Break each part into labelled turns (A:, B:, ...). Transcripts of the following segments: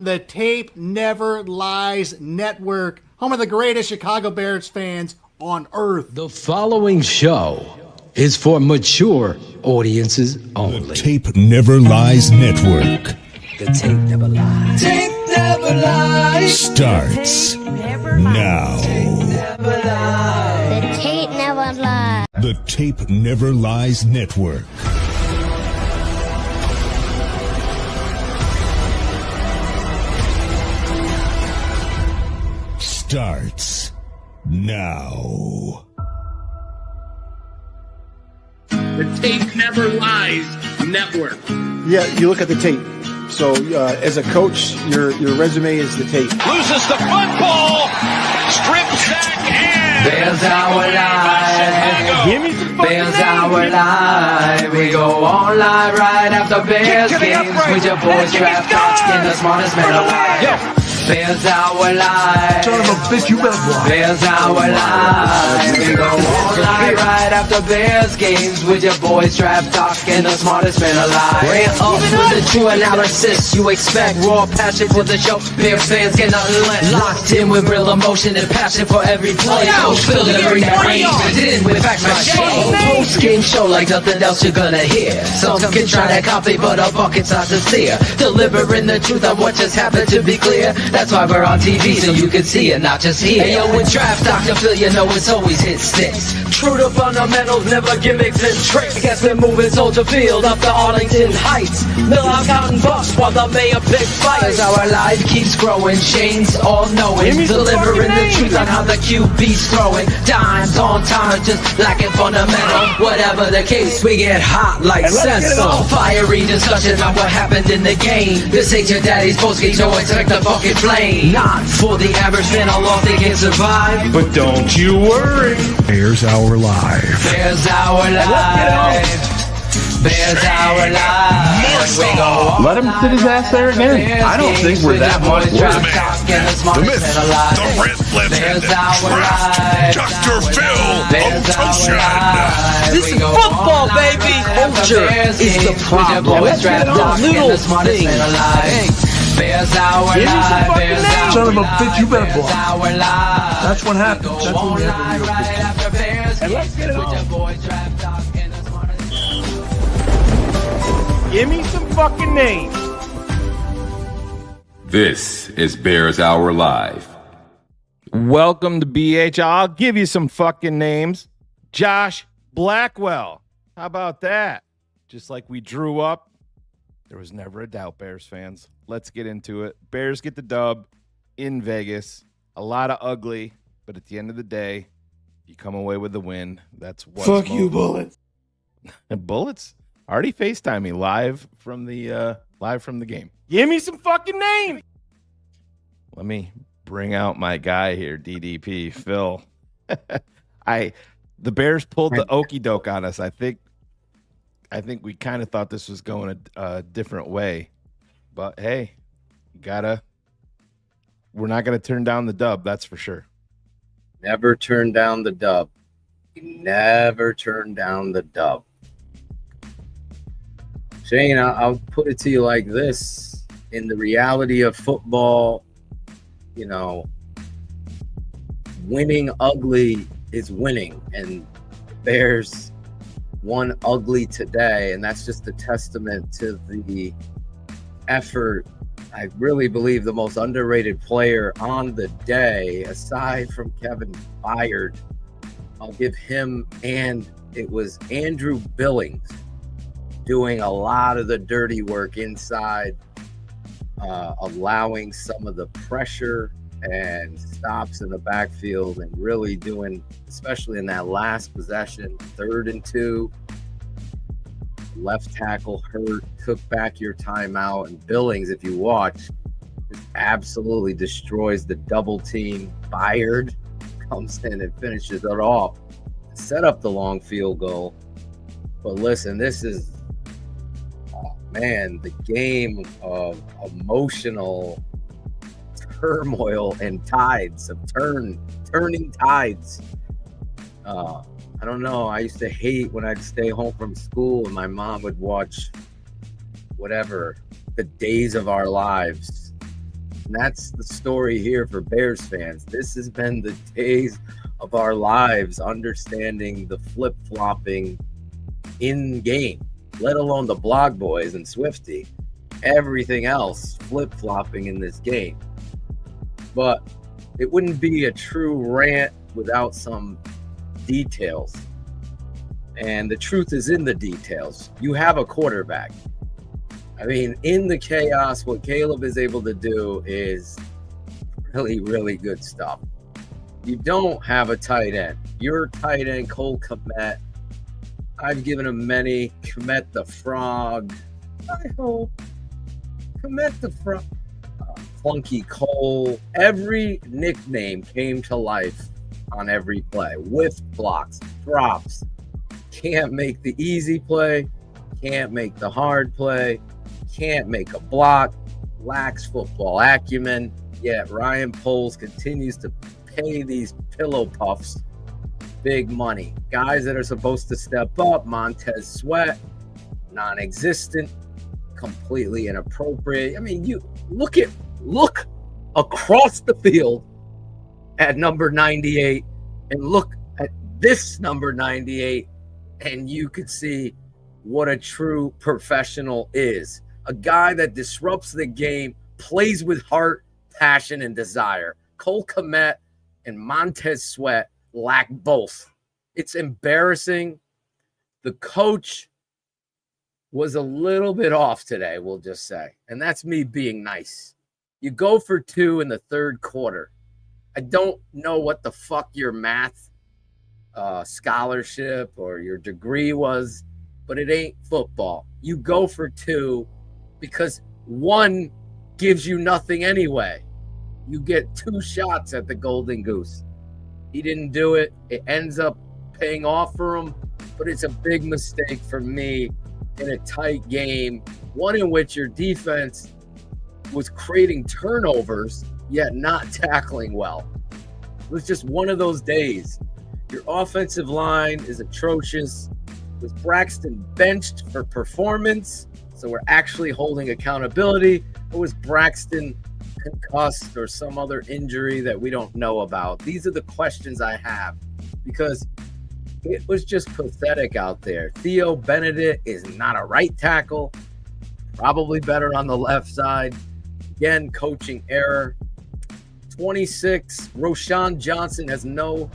A: The Tape Never Lies Network, home of the greatest Chicago Bears fans on earth.
B: The following show is for mature audiences only.
C: The Tape Never Lies Network.
B: The Tape Never Lies.
D: Tape Never Lies.
C: Starts now.
E: The Tape Never Lies.
C: The Tape Never Lies Network. Starts now.
F: The Tape Never Lies Network.
G: Yeah, you look at the tape. So as a coach, your resume is the tape.
F: Loses the football. Strip sack and
D: Bears our live. Bears our live. We go on live right after Bears games with your boys draft talking the smartest man alive. Bears our live.
G: Son of a bitch, you better block.
D: Bears our live. We go on live right after Bears games with your boys draft talking the smartest man alive. Ran up with the true analysis you expect. Raw passion for the show. Bears fans get nothing less. Locked in with real emotion and passion for every play. Coach Phil to bring that range in with facts my show. Post game show like nothing else you're gonna hear. Some can try to copy, but our bucket's not sincere. Delivering the truth on what just happened, to be clear. That's why we're on TV, so you can see it, not just hear. Hey, yo, with Draft Dr. Phil, you know it's always hit sticks. True to fundamentals, never gimmicks and tricks. I guess we're moving Soldier Field up to Arlington Heights. Mill out counting bucks while the mayor pick fires. Our life keeps growing, Shane's all knowing. Delivering the truth on how the QB's throwing. Dimes on time, just lacking fundamental. Whatever the case, we get hot like Senso. Fiery discussion about what happened in the game. This ain't your daddy's postgame, so expect the fucking flame. Not for the average fan, how long they can survive.
F: but don't you worry.
C: Bears Our Live.
D: Bears our life. Bears our life. We go on.
G: Let him sit his ass there again. I don't think we're that much worse.
C: The myth, the red
D: Bears
C: left-handed
D: our life.
C: Dr. Phil
D: Bears our
C: Ocean.
D: life.
H: This is
D: We go
H: football,
D: on
H: baby.
D: right after
H: Culture
D: Bears
H: is the
D: games.
H: problem.
D: With your boys draft talking
H: Little
D: the smartest
H: things.
D: man alive. Bears our life. Bears our
G: Son of a bitch, you better block.
D: Bears our life.
G: That's what happens.
D: We go
G: That's when we have a
D: on
G: real
D: right
G: good team.
D: after Bears
G: And let's
D: games.
G: get it
D: With
G: on.
D: your boys draft talking the smartest.
H: Give me some fucking names.
I: This is Bears Hour Live.
J: Welcome to BH. I'll give you some fucking names. Josh Blackwell. How about that? Just like we drew up, there was never a doubt, Bears fans. Let's get into it. Bears get the dub in Vegas. A lot of ugly, but at the end of the day, you come away with the win. That's what.
G: Fuck you, Bullets.
J: Bullets already FaceTime me live from the game.
H: Give me some fucking names.
J: Let me bring out my guy here, DDP, Phil. The Bears pulled the okey doke on us. I think we kind of thought this was going a different way, but hey, we're not gonna turn down the dub. That's for sure.
K: Never turn down the dub. Never turn down the dub. Shane, I'll put it to you like this. In the reality of football, you know, winning ugly is winning. And the Bears won ugly today. And that's just a testament to the effort. I really believe the most underrated player on the day, aside from Kevin Byard, I'll give him, and it was Andrew Billings doing a lot of the dirty work inside, allowing some of the pressure and stops in the backfield, and really doing, especially in that last possession, 3rd and 2, left tackle hurt, took back your timeout, and Billings, if you watch, just absolutely destroys the double team. Byard comes in and finishes it off, set up the long field goal. But listen, this is, the game of emotional turmoil and tides of turning tides. I don't know. I used to hate when I'd stay home from school and my mom would watch whatever, The Days of Our Lives. And that's the story here for Bears fans. This has been the days of our lives, understanding the flip-flopping in game, let alone the blog boys and Swifty. Everything else flip-flopping in this game. But it wouldn't be a true rant without some details. And the truth is in the details. You have a quarterback. I mean, in the chaos, what Caleb is able to do is really, really good stuff. You don't have a tight end. Your tight end, Cole Kmet, I've given him many. Kmet the Frog. I hope. Kmet the Frog. Clunky Cole. Every nickname came to life on every play. Whiff blocks, drops. Can't make the easy play. Can't make the hard play. Can't make a block. Lacks football acumen. Yet Ryan Poles continues to pay these pillow puffs big money. Guys that are supposed to step up. Montez Sweat, non-existent, completely inappropriate. I mean, you look across the field at number 98 and look at this number 98, and you could see what a true professional is. A guy that disrupts the game, plays with heart, passion, and desire. Cole Kmet and Montez Sweat lack both. It's embarrassing. The coach was a little bit off today, we'll just say. And that's me being nice. You go for 2 in the third quarter. I don't know what the fuck your math scholarship or your degree was, but it ain't football. You go for 2 because 1 gives you nothing anyway. You get 2 shots at the Golden Goose. He didn't do it. It ends up paying off for him, but it's a big mistake for me in a tight game, one in which your defense was creating turnovers, yet not tackling well. It was just one of those days. Your offensive line is atrocious. Was Braxton benched for performance? So we're actually holding accountability? Or was Braxton concussed or some other injury that we don't know about? These are the questions I have, because it was just pathetic out there. Theo Benedict is not a right tackle, probably better on the left side. Again, coaching error. 26, Roshan Johnson has no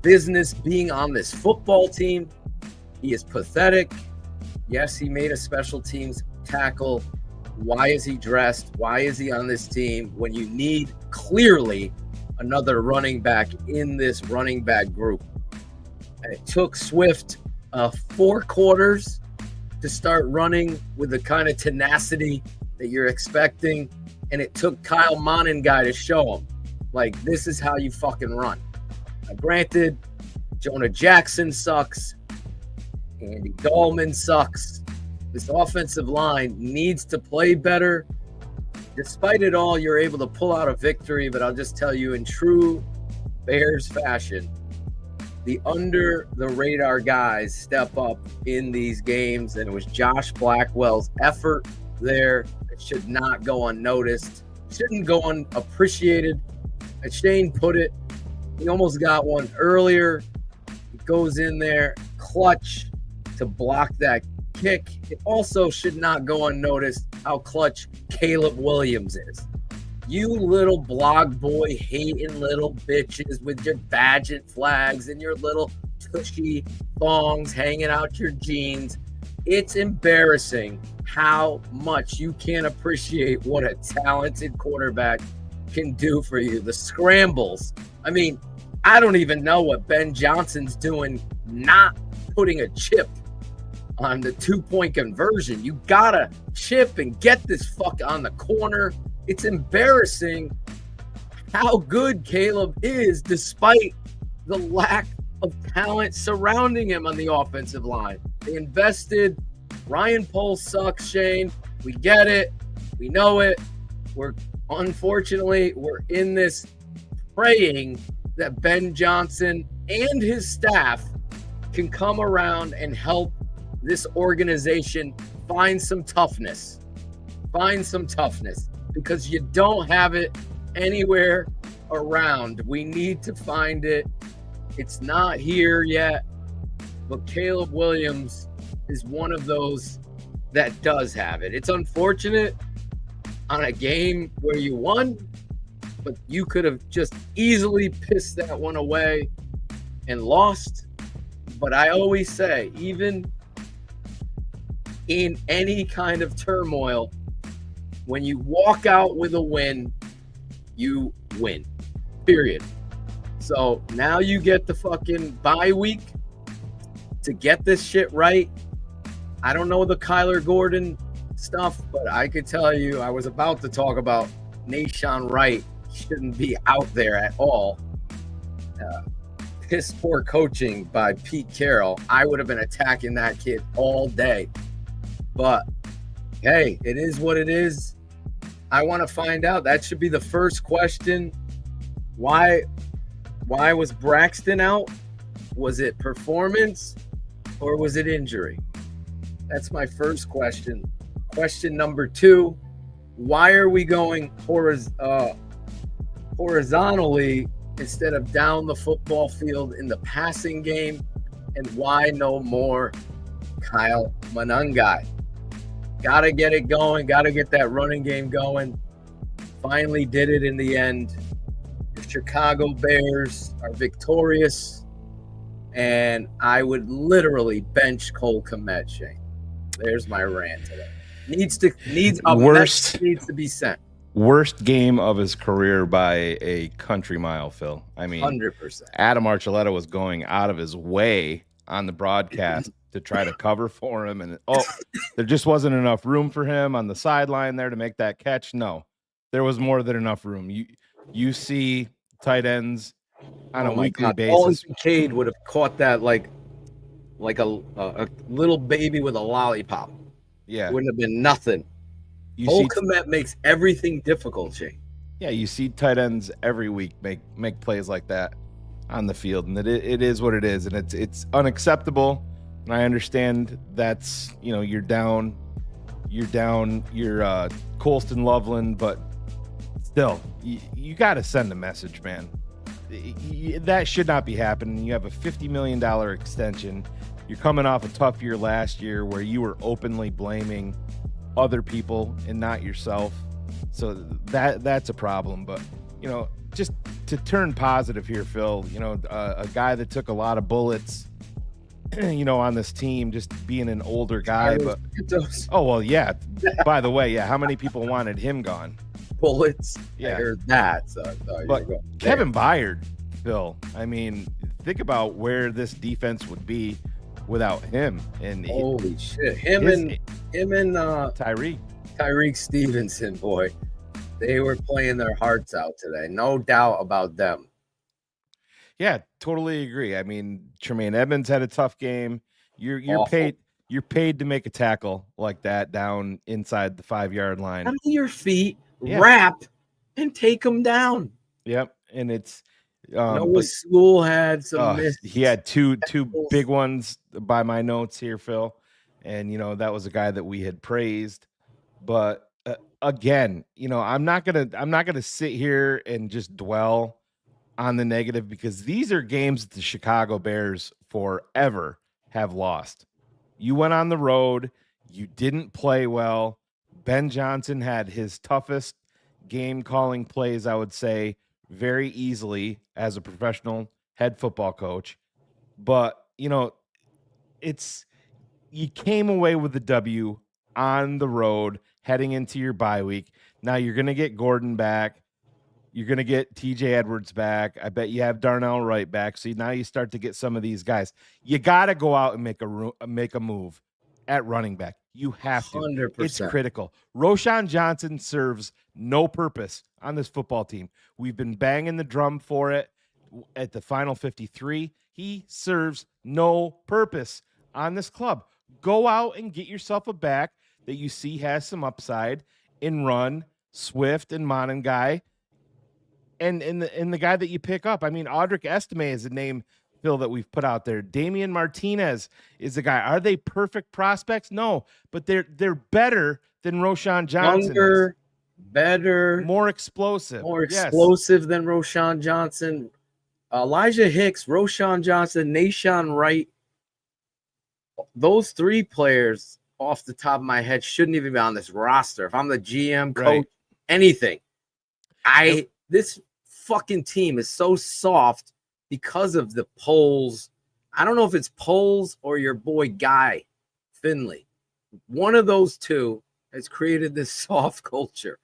K: business being on this football team. He is pathetic. Yes, he made a special teams tackle. Why is he dressed? Why is he on this team when you need clearly another running back in this running back group? And it took Swift 4 quarters to start running with the kind of tenacity that you're expecting. And it took Kyle Monenguy to show him, like, this is how you fucking run. Now, granted, Jonah Jackson sucks. Andy Dalman sucks. This offensive line needs to play better. Despite it all, you're able to pull out a victory, but I'll just tell you, in true Bears fashion, the under-the-radar guys step up in these games, and it was Josh Blackwell's effort there. It should not go unnoticed. Shouldn't go unappreciated. As Shane put it, he almost got one earlier. He goes in there, clutch to block that kick. It also should not go unnoticed how clutch Caleb Williams is. You little blog boy hating little bitches with your Badgett flags and your little tushy thongs hanging out your jeans. It's embarrassing how much you can't appreciate what a talented quarterback can do for you. The scrambles. I mean, I don't even know what Ben Johnson's doing, not putting a chip on the 2-point conversion. You gotta chip and get this fuck on the corner. It's embarrassing how good Caleb is despite the lack of talent surrounding him on the offensive line. They invested. Ryan Poles sucks, Shane. We get it. We know it. Unfortunately, we're in this praying that Ben Johnson and his staff can come around and help this organization find some toughness. Find some toughness. because you don't have it anywhere around. We need to find it. It's not here yet, but Caleb Williams is one of those that does have it. It's unfortunate on a game where you won, but you could have just easily pissed that one away and lost. But I always say, even in any kind of turmoil, when you walk out with a win, you win, period. So now you get the fucking bye week to get this shit right. I don't know the Kyler Gordon stuff, but I could tell you, I was about to talk about Nashawn Wright shouldn't be out there at all. Piss poor coaching by Pete Carroll. I would have been attacking that kid all day. But hey, it is what it is. I want to find out. That should be the first question. Why was Braxton out? Was it performance or was it injury? That's my first question. Question number 2, why are we going horizontally instead of down the football field in the passing game? And why no more Kyle Monangai? Got to get it going. Got to get that running game going. Finally did it in the end. The Chicago Bears are victorious. And I would literally bench Cole Kmet, Shane. There's my rant today. Needs to be sent.
J: Worst game of his career by a country mile, Phil. I mean,
K: 100%.
J: Adam Archuleta was going out of his way on the broadcast to try to cover for him, and there just wasn't enough room for him on the sideline there to make that catch. No, there was more than enough room. You see tight ends on a weekly basis.
K: Olin Kincaid would have caught that like a little baby with a lollipop.
J: Yeah,
K: it wouldn't have been nothing. Cole Kmet makes everything difficult, Shane.
J: Yeah, you see tight ends every week make plays like that on the field, and it is what it is, and it's unacceptable. And I understand that's, you're down Colston Loveland, but still, you got to send a message, man. That should not be happening. You have a $50 million extension. You're coming off a tough year last year where you were openly blaming other people and not yourself. So that's a problem. But, just to turn positive here, Phil, a guy that took a lot of bullets, on this team, just being an older guy. But oh, well, yeah. By the way, yeah, how many people wanted him gone?
K: Bullets.
J: Yeah.
K: I heard that. So
J: but Kevin Byard, Phil, I mean, think about where this defense would be without him. And
K: holy shit, him and Tyreek Stevenson, boy, they were playing their hearts out today. No doubt about them.
J: Yeah, totally agree. I mean, Tremaine Edmonds had a tough game. You're paid to make a tackle like that down inside the 5-yard line.
K: Under your feet, wrap, and take them down.
J: Yep, and it's
K: Noah Sewell had some.
J: He had two big ones by my notes here, Phil, and that was a guy that we had praised. But again, I'm not gonna sit here and just dwell on the negative, because these are games that the Chicago Bears forever have lost. You went on the road, you didn't play well. Ben Johnson had his toughest game calling plays, I would say, very easily as a professional head football coach. But, you came away with the W on the road heading into your bye week. Now you're going to get Gordon back. You're going to get TJ Edwards back. I bet you have Darnell Wright back. So now you start to get some of these guys. You got to go out and make a move at running back. You have to.
K: 100%.
J: It's critical. Roshan Johnson serves no purpose on this football team. We've been banging the drum for it at the final 53. He serves no purpose on this club. Go out and get yourself a back that you see has some upside in run, Swift and Monangai. And the guy that you pick up, I mean, Audric Estime is a name, Phil, that we've put out there. Damian Martinez is a guy. Are they perfect prospects? No, but they're better than Roshan Johnson.
K: better,
J: more explosive,
K: more
J: yes.
K: explosive than Roshan Johnson. Elijah Hicks, Roshan Johnson, Nashawn Wright. Those three players off the top of my head shouldn't even be on this roster. If I'm the GM, coach, anything. This fucking team is so soft because of the polls. I don't know if it's polls or your boy Guy Finley. One of those two has created this soft culture.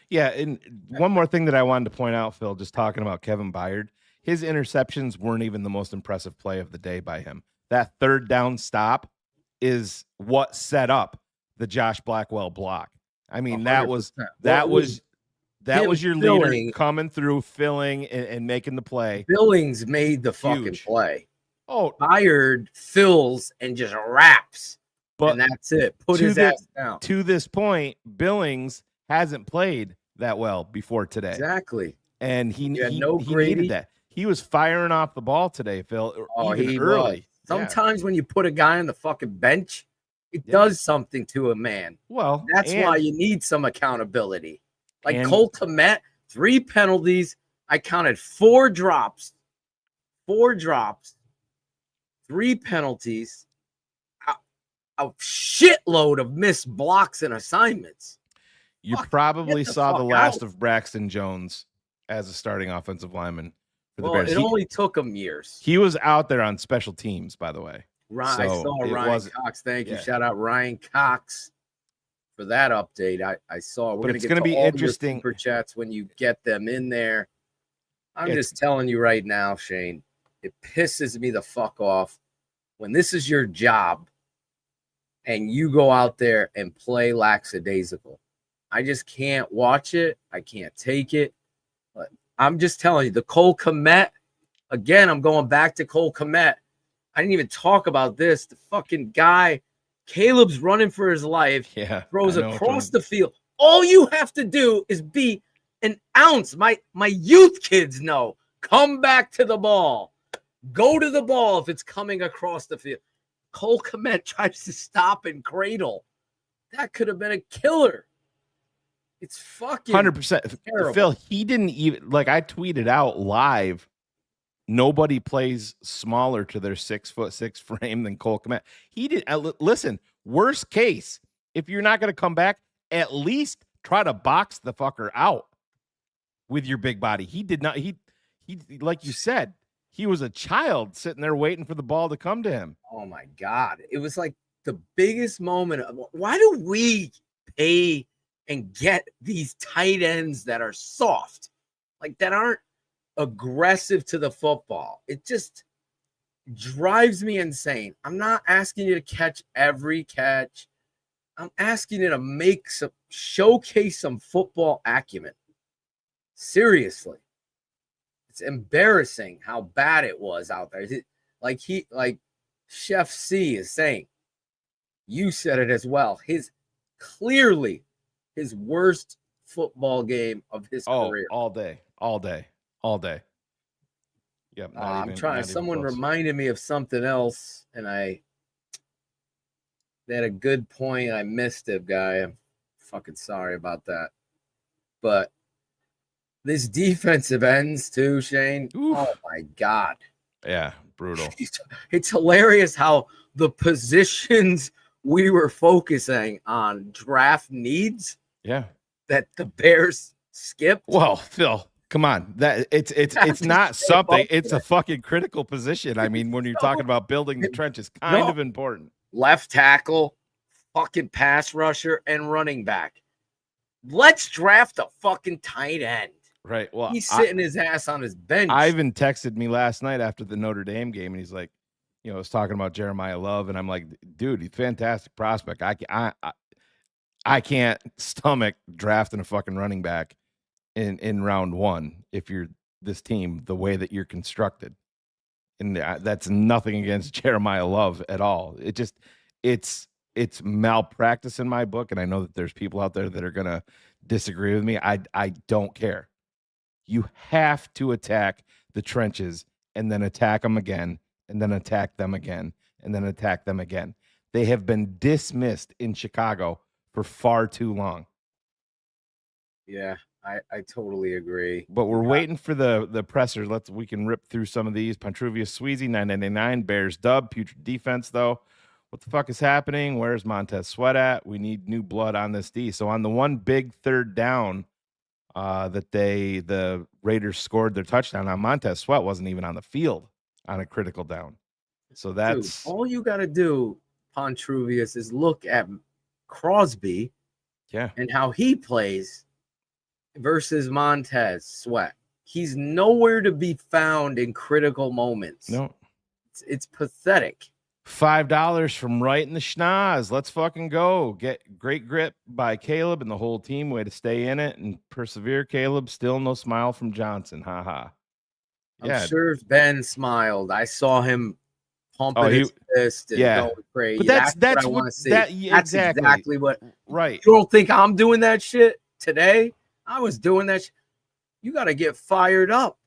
J: Yeah, and one more thing that I wanted to point out, Phil, just talking about Kevin Byard, his interceptions weren't even the most impressive play of the day by him. That third down stop is what set up the Josh Blackwell block. I mean,
K: 100%.
J: that was your leader
K: filling.
J: coming through, filling and making the play.
K: Billings made the fucking
J: Huge.
K: play.
J: Oh,
K: Byard fills and just wraps,
J: but
K: and that's it. Put his ass down.
J: To this point, Billings hasn't played that well before today.
K: Exactly.
J: And he
K: Grady.
J: needed that. He was firing off the ball today, Phil. Even early.
K: Was. Sometimes when you put a guy on the fucking bench, it does something to a man.
J: Well,
K: that's why you need some accountability. Like Cole Kmet, 3 penalties. I counted 4 drops. 3 penalties. A shitload of missed blocks and assignments.
J: You probably saw the last of Braxton Jones as a starting offensive lineman for the Bears.
K: It only took him years.
J: He was out there on special teams, by the way.
K: I saw Ryan Cox. Thank you. Shout out Ryan Cox for that update. I saw. We're going to be interesting super chats when you get them in there. I'm just telling you right now, Shane. It pisses me the fuck off when this is your job and you go out there and play lackadaisical. I just can't watch it. I can't take it. But I'm just telling you, the Cole Kmet, again, I'm going back to Cole Kmet. I didn't even talk about this. The fucking guy, Caleb's running for his life.
J: Yeah,
K: throws across the field. All you have to do is be an ounce. My youth kids know. Come back to the ball. Go to the ball if it's coming across the field. Cole Kmet tries to stop and cradle. That could have been a killer. It's fucking
J: 100%.
K: terrible.
J: Phil, he didn't even, like I tweeted out live, nobody plays smaller to their 6'6" frame than Cole Kmet. He did. Listen, worst case, if you're not going to come back, at least try to box the fucker out with your big body. He did not. He like you said, he was a child sitting there waiting for the ball to come to him.
K: Oh my God. It was like the biggest moment of why do we pay and get these tight ends that are soft, like that aren't aggressive to the football? It just drives me insane. I'm not asking you to catch every catch. I'm asking you to showcase some football acumen. Seriously. It's embarrassing how bad it was out there. Like Chef C is saying, you said it as well. Clearly his worst football game of his career.
J: All day. Yep.
K: I'm trying. Someone reminded me of something else, and they had a good point. I missed it, guy. I'm fucking sorry about that. But this defensive ends too, Shane. Oof. Oh my God.
J: Yeah, brutal.
K: It's hilarious how the positions we were focusing on draft needs.
J: Yeah.
K: That the Bears skipped.
J: Well, Phil, come on. That it's not something. It's a fucking critical position. I mean, when you're talking about building the trenches, kind of important.
K: Left tackle, fucking pass rusher, and running back. Let's draft a fucking tight end.
J: Right. Well,
K: he's sitting his ass on his bench.
J: Ivan texted me last night after the Notre Dame game, and he's like, I was talking about Jeremiah Love, and I'm like, dude, he's a fantastic prospect. I can't stomach drafting a fucking running back in round 1 if you're this team the way that you're constructed. And that's nothing against Jeremiah Love at all. It's malpractice in my book, and I know that there's people out there that are gonna disagree with me. I don't care. You have to attack the trenches and then attack them again, and then attack them again, and then attack them again. They have been dismissed in Chicago for far too long.
K: Yeah, I totally agree.
J: But we're waiting for the presser. We can rip through some of these. Pantruvius Sweezy, 999. Bears dub. Putrid defense, though. What the fuck is happening? Where's Montez Sweat at? We need new blood on this D. So on the one big third down that the Raiders scored their touchdown on, Montez Sweat wasn't even on the field on a critical down. So that's
K: all you got to do, Pontruvius, is look at Crosby, and how he plays versus Montez Sweat. He's nowhere to be found in critical moments.
J: No,
K: it's pathetic.
J: $5 from right in the schnoz. Let's fucking go. Get great grip by Caleb and the whole team. Way to stay in it and persevere, Caleb. Still no smile from Johnson. Ha ha.
K: I'm sure Ben smiled. I saw him pumping his fist and going crazy.
J: But that's
K: what I want to see.
J: That's
K: exactly what.
J: Right.
K: You don't think I'm doing that shit today? I was doing that. You got to get fired up.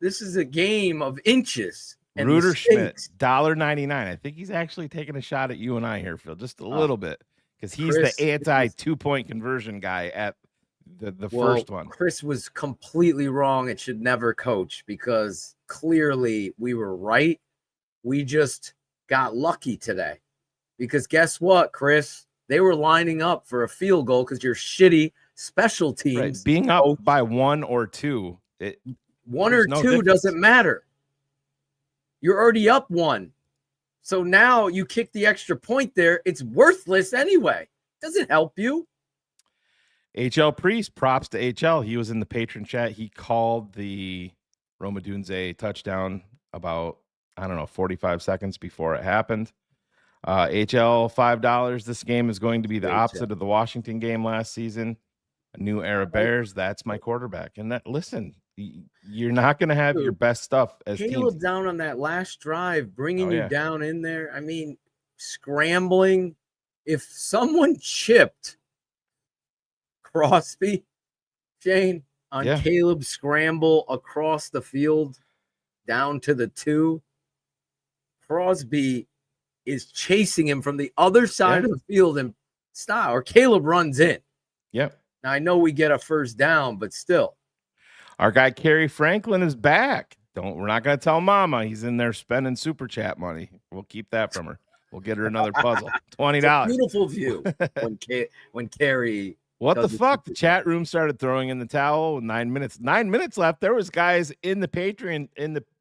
K: This is a game of inches.
J: Reuter Schmidt, $1.99. I think he's actually taking a shot at you and I here, Phil, just a little bit, because he's the anti 2-point conversion guy at the first one.
K: Chris was completely wrong. It should never coach, because clearly we were right. We just got lucky today, because guess what, Chris? They were lining up for a field goal because you're shitty special teams.
J: Right. Being up by 1 or 2,
K: one or two doesn't matter. You're already up 1. So now you kick the extra point there. It's worthless anyway. Doesn't help you.
J: HL Priest, props to HL. He was in the patron chat. He called the Roma Dunze touchdown about, 45 seconds before it happened. HL, $5. This game is going to be the opposite of the Washington game last season. A new era Bears. That's my quarterback. And listen, you're not going to have your best stuff as
K: Caleb
J: teams.
K: Down on that last drive, bringing you down in there. I mean, scrambling. If someone chipped Crosby, Shane, on Caleb's scramble across the field down to the 2, Crosby is chasing him from the other side of the field and style, or Caleb runs in.
J: Yep.
K: Now, I know we get a first down, but still.
J: Our guy Kerry Franklin is back. We're not going to tell Mama he's in there spending super chat money. We'll keep that from her. We'll get her another puzzle. $20.
K: Beautiful view when Kerry.
J: What the fuck? The chat room started throwing in the towel. 9 minutes. 9 minutes left. There was guys in the Patreon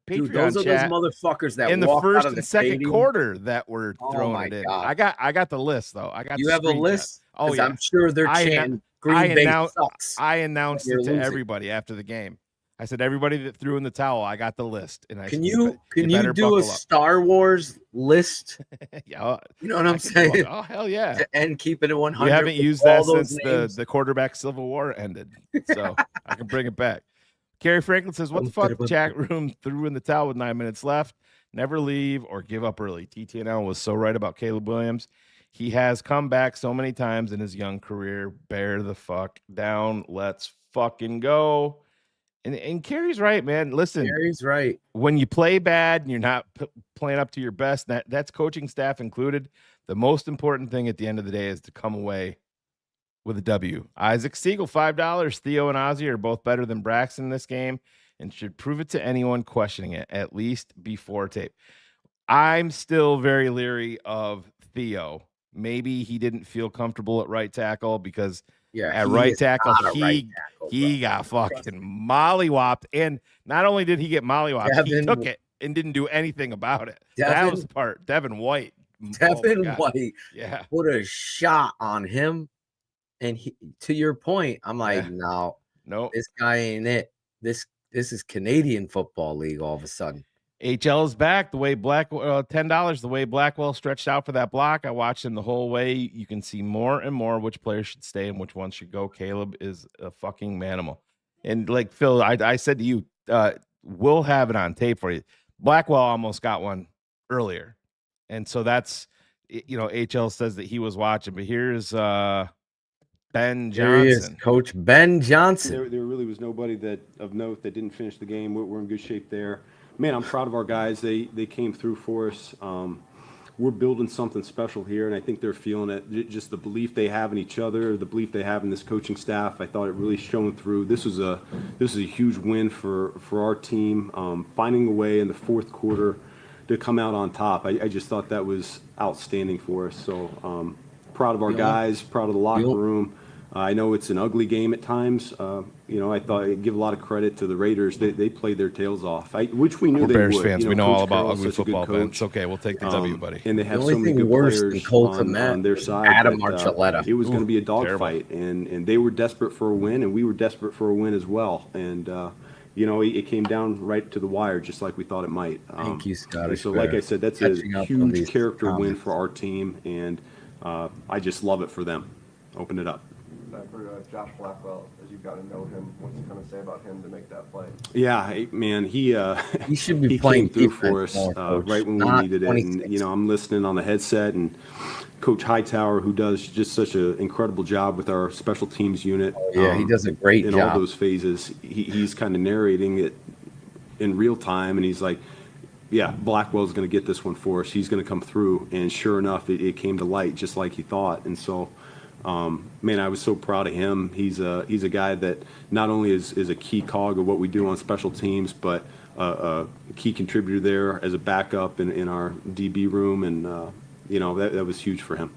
K: Dude, those are
J: chat
K: those motherfuckers that
J: in the first and second
K: stadium.
J: quarter that were throwing it in.
K: God.
J: I got the list though.
K: You have a list?
J: Oh yeah.
K: I'm sure they're chanting Green Bay sucks.
J: I announced it to everybody after the game. I said, everybody that threw in the towel, I got the list. And
K: can you do a Star Wars list?
J: Yeah,
K: you know what I'm saying?
J: Oh hell yeah!
K: And keep it at 100.
J: We haven't used that since the quarterback civil war ended, so I can bring it back. Kerry Franklin says, "What the fuck?" Chat room threw in the towel with 9 minutes left. Never leave or give up early. TTNL was so right about Caleb Williams. He has come back so many times in his young career. Bear the fuck down. Let's fucking go. And Kerry's right, man. Listen,
K: Kerry's right.
J: When you play bad and you're not playing up to your best, that's coaching staff included. The most important thing at the end of the day is to come away with a W. Isaac Siegel, $5. Theo and Ozzy are both better than Braxton in this game and should prove it to anyone questioning it, at least before tape. I'm still very leery of Theo. Maybe he didn't feel comfortable at right tackle because at right tackle, he got fucking mollywopped. And not only did he get mollywopped, he took it and didn't do anything about it. That was the part. Devin White.
K: White put a shot on him. And to your point, I'm like, no, this guy ain't it. This is Canadian Football League all of a sudden.
J: HL is back. The way $10. The way Blackwell stretched out for that block, I watched him the whole way. You can see more and more which players should stay and which ones should go. Caleb is a fucking manimal. And like Phil, I said to you, we'll have it on tape for you. Blackwell almost got one earlier, and so that's HL says that he was watching. But here's Ben Johnson.
K: Here he is, Coach Ben Johnson.
L: There really was nobody of note that didn't finish the game. We're in good shape there. Man, I'm proud of our guys. They came through for us. we're building something special here, and I think they're feeling it. Just the belief they have in each other, the belief they have in this coaching staff. I thought it really shone through. This was a huge win for our team, finding a way in the fourth quarter to come out on top. I just thought that was outstanding for us. So proud of our guys, proud of the locker room. I know it's an ugly game at times. I thought I'd give a lot of credit to the Raiders. They played their tails off, which we knew they
J: Bears
L: would.
J: fans. We know
L: Coach
J: all about
L: Carroll's
J: ugly
L: such a good
J: football, Ben.
L: coach.
J: It's okay. We'll take the W, buddy.
L: And they have
K: The
L: so
K: only
L: many
K: thing
L: good
K: worse
L: players
K: than Colts and
L: on their side.
K: Adam
L: that,
K: Archuleta.
L: It was going to be a dogfight,
J: terrible.
L: and they were desperate for a win, and we were desperate for a win as well. And it came down right to the wire, just like we thought it might.
K: Thank you, Scottish.
L: So, like I said, that's a huge character win for our team, and I just love it for them. Open it up.
M: For Josh Blackwell, as you've gotten to know him, what's it going to say about him to make that play?
L: Yeah, man, he
K: should be
L: he
K: playing
L: came through for us
K: more,
L: right when we needed it. And I'm listening on the headset, and Coach Hightower, who does just such an incredible job with our special teams unit.
K: He does a great
L: in
K: job
L: all those phases. He's kind of narrating it in real time, and he's like, "Yeah, Blackwell's going to get this one for us. He's going to come through." And sure enough, it came to light just like he thought. And so. Man, I was so proud of him. He's a guy that not only is a key cog of what we do on special teams, but a key contributor there as a backup in our DB room, and that was huge for him.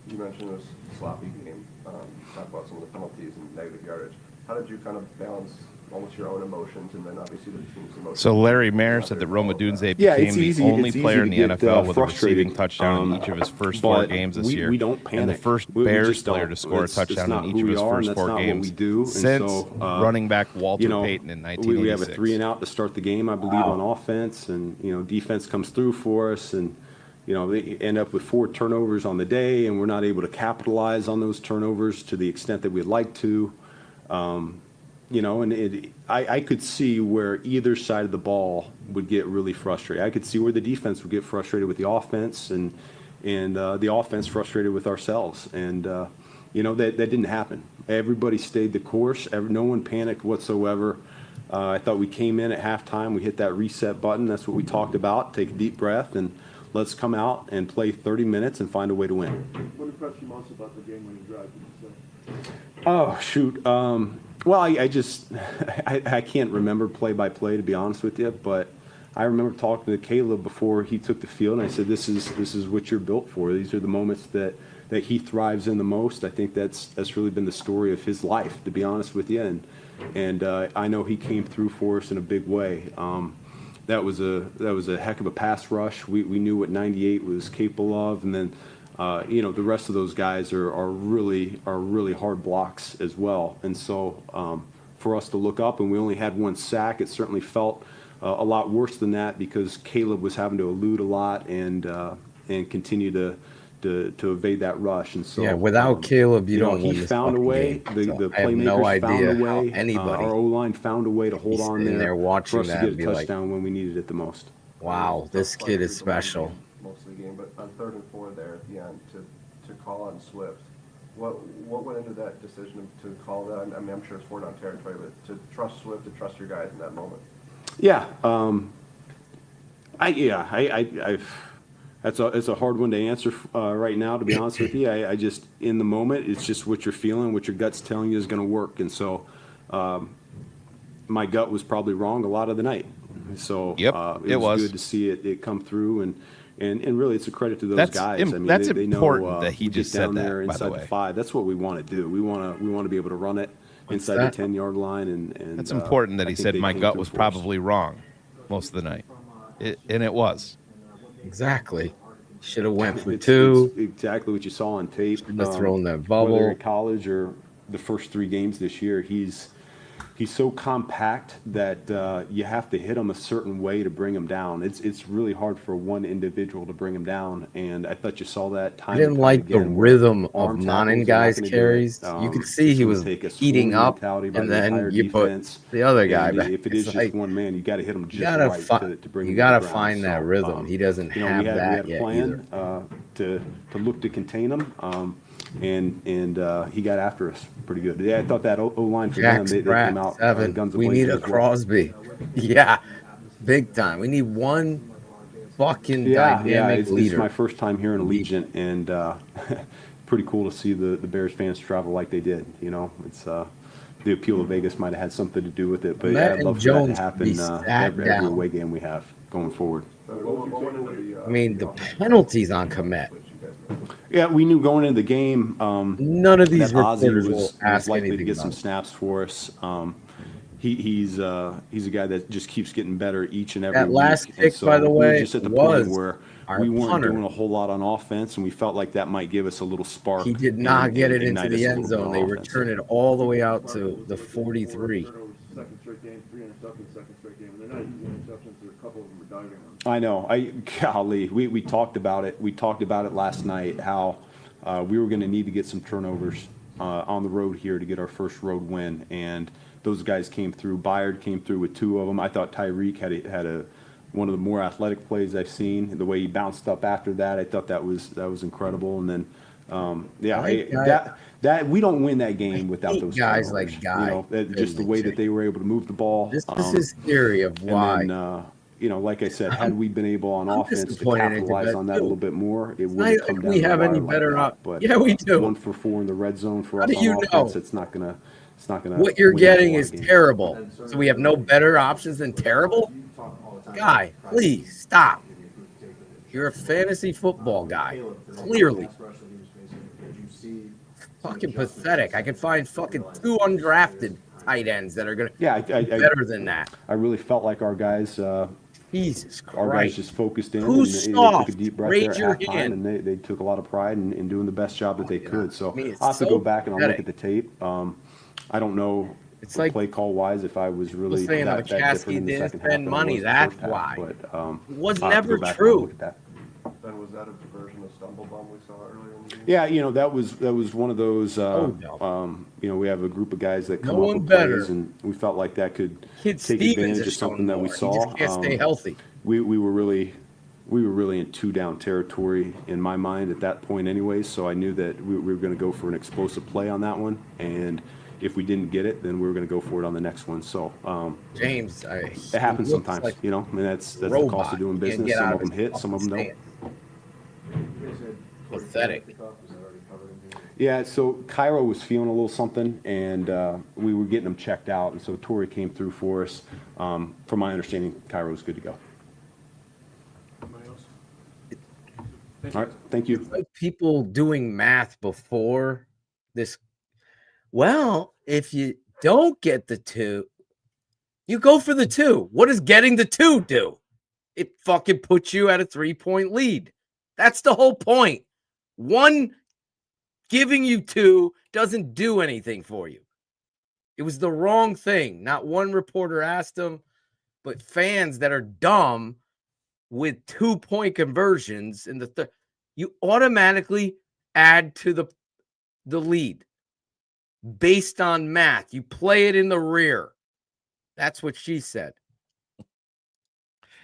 M: You mentioned it was a sloppy game. Talk about some of the penalties and negative yardage. How did you kind of balance almost your own emotions and then obviously the team's emotions?
J: So Larry Mayer said that Roma Dunze became the only player in the NFL with a receiving touchdown in each of his first 4 games this year.
L: We don't panic.
J: And the first Bears player to score a touchdown in each of his first 4 games since running back Walter Payton in 1986.
L: We have a 3-and-out to start the game, I believe, on offense, and defense comes through for us, and they end up with 4 turnovers on the day, and we're not able to capitalize on those turnovers to the extent that we'd like to. I could see where either side of the ball would get really frustrated. I could see where the defense would get frustrated with the offense, and the offense frustrated with ourselves. And that didn't happen. Everybody stayed the course. No one panicked whatsoever. I thought we came in at halftime. We hit that reset button. That's what we talked about. Take a deep breath and let's come out and play 30 minutes and find a way to win.
M: What impressed you most about the game-winning drive?
L: Oh, shoot. Well, I can't remember play by play, to be honest with you, but I remember talking to Caleb before he took the field, and I said, this is what you're built for. These are the moments that he thrives in the most. I think that's really been the story of his life, to be honest with you, and I know he came through for us in a big way. That was a heck of a pass rush. We knew what 98 was capable of, and then the rest of those guys are really hard blocks as well. And so for us to look up, and we only had 1 sack, it certainly felt a lot worse than that because Caleb was having to elude a lot and continue to evade that rush. And so
K: without Caleb, you don't win
L: he
K: this
L: found a way.
K: Game.
L: The
K: I have no
L: playmakers found
K: idea
L: a way.
K: how anybody
L: our O-line found a way to hold on there
K: watching
L: for us to
K: that
L: get
K: and
L: a
K: be
L: touchdown when we needed it the most.
K: Wow, this kid is special.
M: Most of the game, but on 3rd and 4 there at the end to call on Swift, what went into that decision to call that? I mean, I'm sure it's 4-down territory, but to trust Swift, to trust your guys in that moment.
L: Yeah, it's a hard one to answer right now, to be honest with you. I just, in the moment, it's just what you're feeling, what your gut's telling you is going to work, and so my gut was probably wrong a lot of the night. So it was good to see it come through, and really it's a credit to those guys. I mean,
J: that's
L: they
J: important
L: know
J: that he just
L: down
J: said
L: there
J: that, by the
L: inside
J: way.
L: the 5. That's what we want to do. We want to be able to run it inside the 10-yard line, and
J: that's important that he said my gut was probably wrong most of the night, and it was.
K: Exactly. Should have went for 2.
L: It's exactly what you saw on tape.
K: Should have thrown that bubble.
L: Whether at college or the first 3 games this year, he's so compact that you have to hit him a certain way to bring him down. It's really hard for one individual to bring him down, and I thought you saw that time.
K: I didn't like the rhythm of Nonin guys' carries. You could see he was eating up, and then you put the other guy back.
L: If it is just one man, you got to hit him just right to bring him.
K: You got to find that rhythm. He doesn't have that yet.
L: We had a plan to look to contain him. And he got after us pretty good. Yeah, I thought that O-line for them, they came out guns
K: we need a Crosby. Yeah, big time. We need one fucking
L: Yeah,
K: dynamic
L: it's
K: leader.
L: my first time here in Allegiant, and pretty cool to see the Bears fans travel like they did. You know, it's the appeal of Vegas might have had something to do with it, but
K: Matt
L: I'd
K: and
L: love for
K: Jones
L: that to happen
K: be sat
L: every
K: down.
L: away game we have going forward.
K: I mean, the penalties on Komet.
L: Yeah, we knew going into the game.
K: None of these
L: that Ozzie
K: reporters will
L: was
K: ask
L: likely to
K: anything
L: get
K: about
L: some
K: it.
L: snaps for us. He's a guy that just keeps getting better each and every
K: That
L: week.
K: last
L: And
K: pick,
L: so
K: by the
L: we were
K: way,
L: just at the
K: was
L: point where
K: our
L: we weren't
K: punter.
L: doing a whole lot on offense, and we felt like that might give us a little spark.
K: He did not get it into
L: ignite us
K: the
L: a
K: end
L: little bit
K: zone.
L: on
K: They
L: offense.
K: return it all the way out to the 43.
M: Second straight game, 3 interceptions, second straight game. And they're not easy interceptions. There are a couple of them are diving ones.
L: I know. Golly, we talked about it. We talked about it last night. How we were going to need to get some turnovers on the road here to get our first road win, and those guys came through. Byard came through with 2 of them. I thought Tyreek had one of the more athletic plays I've seen. The way he bounced up after that, I thought that was incredible. And then, that we don't win that game without those
K: guys
L: turnovers.
K: like Guy.
L: You know, just the way that they were able to move the ball.
K: This is his theory of why.
L: And then, you know, like I said, had we been able on
K: I'm
L: offense to
K: disappointed in
L: capitalize
K: you
L: on
K: guys,
L: that a
K: too.
L: little bit more, it
K: It's
L: would
K: not
L: have
K: like
L: come down
K: we
L: the
K: have any
L: wire
K: better
L: like
K: op-
L: that. But
K: Yeah, we do.
L: 1 for 4 in the red zone for
K: How
L: us
K: do
L: on
K: you
L: offense.
K: know?
L: It's not gonna.
K: What you're
L: win us a
K: getting
L: lot
K: is
L: of games.
K: terrible. So we have no better options than terrible? Guy, please stop. You're a fantasy football guy. Clearly. Fucking pathetic. I can find fucking 2 undrafted tight ends that are going to be better than that.
L: I really felt like our guys.
K: Jesus Christ.
L: Our guys just focused in.
K: Who's
L: and
K: soft?
L: They took a deep breath
K: Raise
L: there
K: your
L: at halftime,
K: hand.
L: and they took a lot of pride in doing the best job that they could. So
K: I mean, it's
L: I'll have to
K: so
L: go back and I'll look
K: pathetic.
L: at the tape. I don't know.
K: It's like
L: play call wise, if I was really
K: saying
L: that different in the
K: McCaskey didn't
L: second half
K: spend
L: than I
K: money,
L: was the
K: that's
L: first half,
K: why.
L: But
K: It was
L: I'll have to
K: never
L: go back and
K: true.
L: look at that.
M: Ben, was that a diversion of stumble bum we saw earlier in the game?
L: Yeah, you know, that was one of those.
K: no.
L: You know, we have a group of guys that come
K: No
L: up
K: one
L: with
K: better.
L: plays, and we felt like that could
K: Kid
L: take
K: Stevens
L: advantage
K: is
L: of something
K: showing
L: that we
K: more.
L: saw.
K: He just can't stay healthy.
L: We were really in 2-down territory in my mind at that point, anyways. So I knew that we were going to go for an explosive play on that one, and if we didn't get it, then we were going to go for it on the next one. So
K: James,
L: it happens
K: he looks
L: sometimes,
K: like
L: you know. I mean, that's the
K: robot.
L: cost of doing
K: Can't
L: business.
K: get
L: Some
K: out
L: of
K: of
L: them
K: his
L: hit, some of them don't.
K: Pathetic.
L: Yeah, so Cairo was feeling a little something, and we were getting him checked out, and so Torrey came through for us. From my understanding, Cairo was good to go. All right, thank you.
K: It's like people doing math before this. Well, if you don't get the 2, you go for the 2. What does getting the 2 do? It fucking puts you at a 3-point lead. That's the whole point. One giving you 2 doesn't do anything for you. It was the wrong thing. Not one reporter asked him, but fans that are dumb with 2-point conversions in the you automatically add to the lead based on math. You play it in the rear. That's what she said.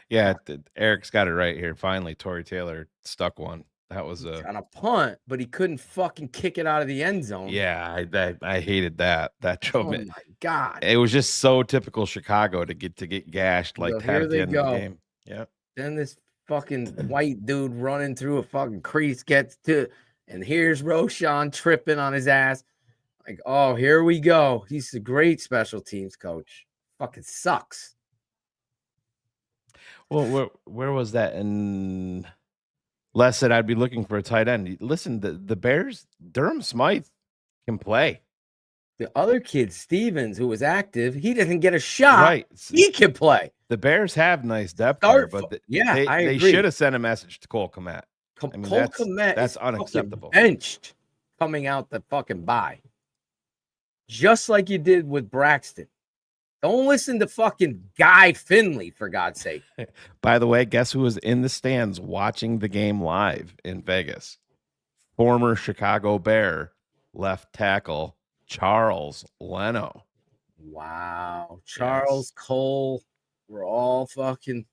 J: Yeah, Eric's got it right here. Finally, Torrey Taylor stuck one. That was
K: on a punt, but he couldn't fucking kick it out of the end zone.
J: Yeah, I hated that. That drove me.
K: Oh my God.
J: It was just so typical Chicago to get gashed like
K: So
J: that
K: here
J: at the
K: they
J: end of the
K: go.
J: game. Yep.
K: Then this fucking white dude running through a fucking crease gets to, and here's Roshan tripping on his ass. Like, oh, here we go. He's a great special teams coach. Fucking sucks.
J: Well, where was that? And Les said I'd be looking for a tight end. Listen, the Bears, Durham Smythe can play.
K: The other kid, Stevens, who was active, he doesn't get a shot.
J: Right.
K: He can play.
J: The Bears have nice depth there, but they should have sent a message to Cole Kmet.
K: Cole Kmet
J: that's
K: is
J: unacceptable.
K: Benched coming out the fucking bye. Just like you did with Braxton. Don't listen to fucking Guy Finley, for God's sake.
J: By the way, guess who was in the stands watching the game live in Vegas? Former Chicago Bear left tackle Charles Leno.
K: Wow. Charles Cole. We're all fucking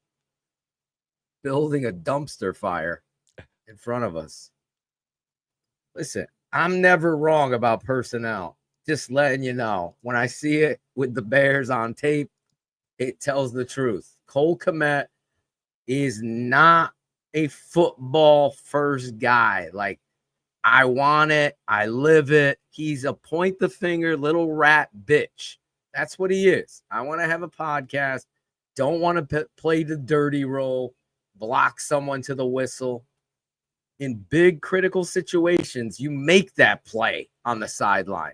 K: building a dumpster fire in front of us. Listen, I'm never wrong about personnel. Just letting you know. When I see it with the Bears on tape, it tells the truth. Cole Kmet is not a football first guy. Like, I want it. I live it. He's a point the finger little rat bitch. That's what he is. I want to have a podcast. Don't want to play the dirty role, block someone to the whistle. In big critical situations, you make that play on the sideline.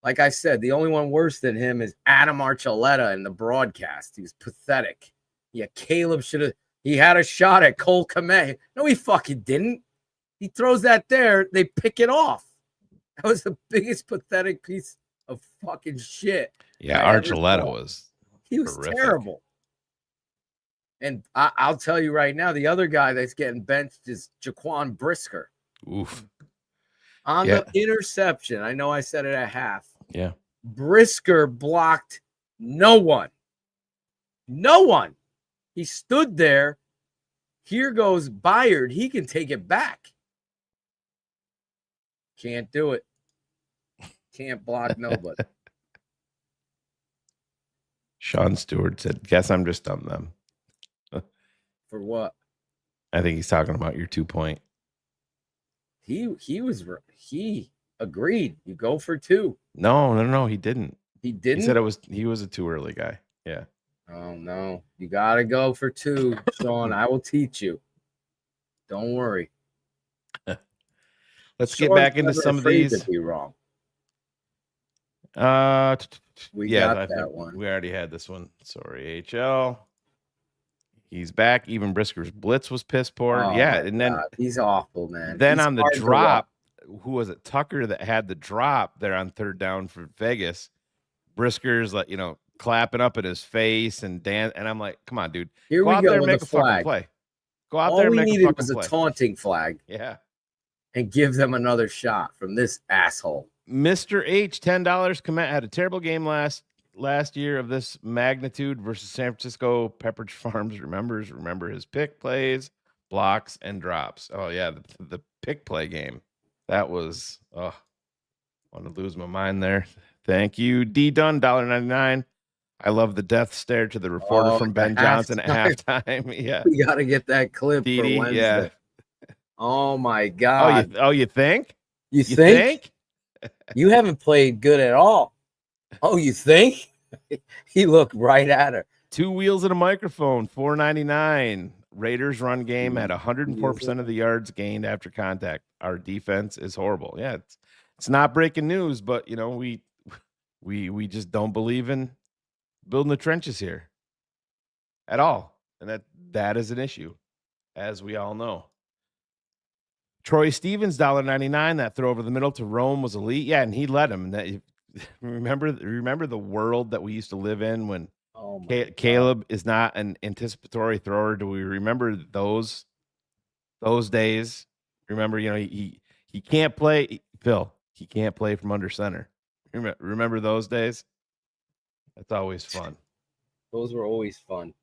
K: Like I said, the only one worse than him is Adam Archuleta in the broadcast. He was pathetic. Yeah, Caleb should have. He had a shot at Cole Kmet. No, he fucking didn't. He throws that there. They pick it off. That was the biggest pathetic piece of fucking shit.
J: Yeah, Archuleta was.
K: He was
J: horrific.
K: terrible. And I'll tell you right now, the other guy that's getting benched is Jaquan Brisker.
J: Oof.
K: On the interception, I know I said it at half.
J: Yeah.
K: Brisker blocked no one. No one. He stood there. Here goes Byard. He can take it back. Can't do it. Can't block nobody.
J: Sean Stewart said, guess I'm just on them.
K: For what?
J: I think he's talking about your 2 point.
K: He agreed. You go for 2.
J: No, he didn't.
K: He didn't?
J: He said he was a too early guy. Yeah.
K: Oh no. You gotta go for 2, Sean. I will teach you. Don't worry.
J: Let's get back into some of these.
K: To be wrong.
J: We
K: got that one.
J: We already had this one. Sorry, HL. He's back. Even Brisker's blitz was piss poor.
K: Oh,
J: yeah, and then
K: he's awful, man.
J: Then
K: he's
J: on the drop, who was it? Tucker that had the drop there on 3rd down for Vegas. Brisker's like, clapping up at his face and Dan, and I'm like, come on, dude.
K: Here
J: go
K: we
J: out
K: go
J: there and
K: with
J: make
K: the
J: a fucking
K: flag.
J: play. Go out
K: All
J: there and
K: we
J: make
K: needed
J: a
K: was
J: fucking
K: a
J: play.
K: taunting flag.
J: Yeah.
K: And give them another shot from this asshole.
J: Mr. H, $10. Komet had a terrible game last year of this magnitude versus San Francisco. Pepperidge Farms remember his pick plays, blocks, and drops. Oh yeah, the pick play game. That was I want to lose my mind there. Thank you, D Dunn, $1.99. I love the death stare to the reporter from Ben Johnson at halftime. Yeah,
K: we got to get that clip for Wednesday. Yeah. Oh my God!
J: You think?
K: You think? You haven't played good at all. Oh, you think? He looked right at her.
J: 2 wheels and a microphone, $4.99. Raiders run game had 104% of the yards gained after contact. Our defense is horrible. Yeah, it's not breaking news, but we just don't believe in building the trenches here at all, and that is an issue, as we all know. Troy Stevens, $1.99. That throw over the middle to Rome was elite. Yeah, and he led him. Remember the world that we used to live in when Caleb is not an anticipatory thrower. Do we remember those days? Remember, he can't play, Phil. He can't play from under center. Remember those days? That's always fun.
K: Those were always fun.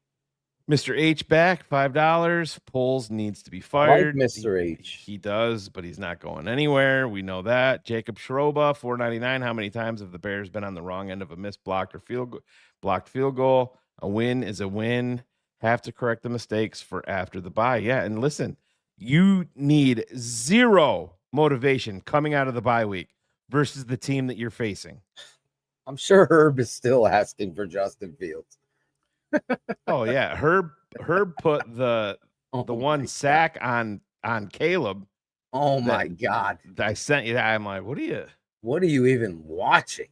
J: Mr. H back, $5. Poles needs to be fired.
K: Like Mr. H.
J: He does, but he's not going anywhere. We know that. Jacob Schroba, $4.99. How many times have the Bears been on the wrong end of a missed blocked field goal? A win is a win. Have to correct the mistakes for after the bye. Yeah, and listen, you need zero motivation coming out of the bye week versus the team that you're facing.
K: I'm sure Herb is still asking for Justin Fields.
J: Oh yeah, Herb put the one sack on Caleb.
K: Oh my God!
J: I sent you that. I'm like, what are you
K: even watching?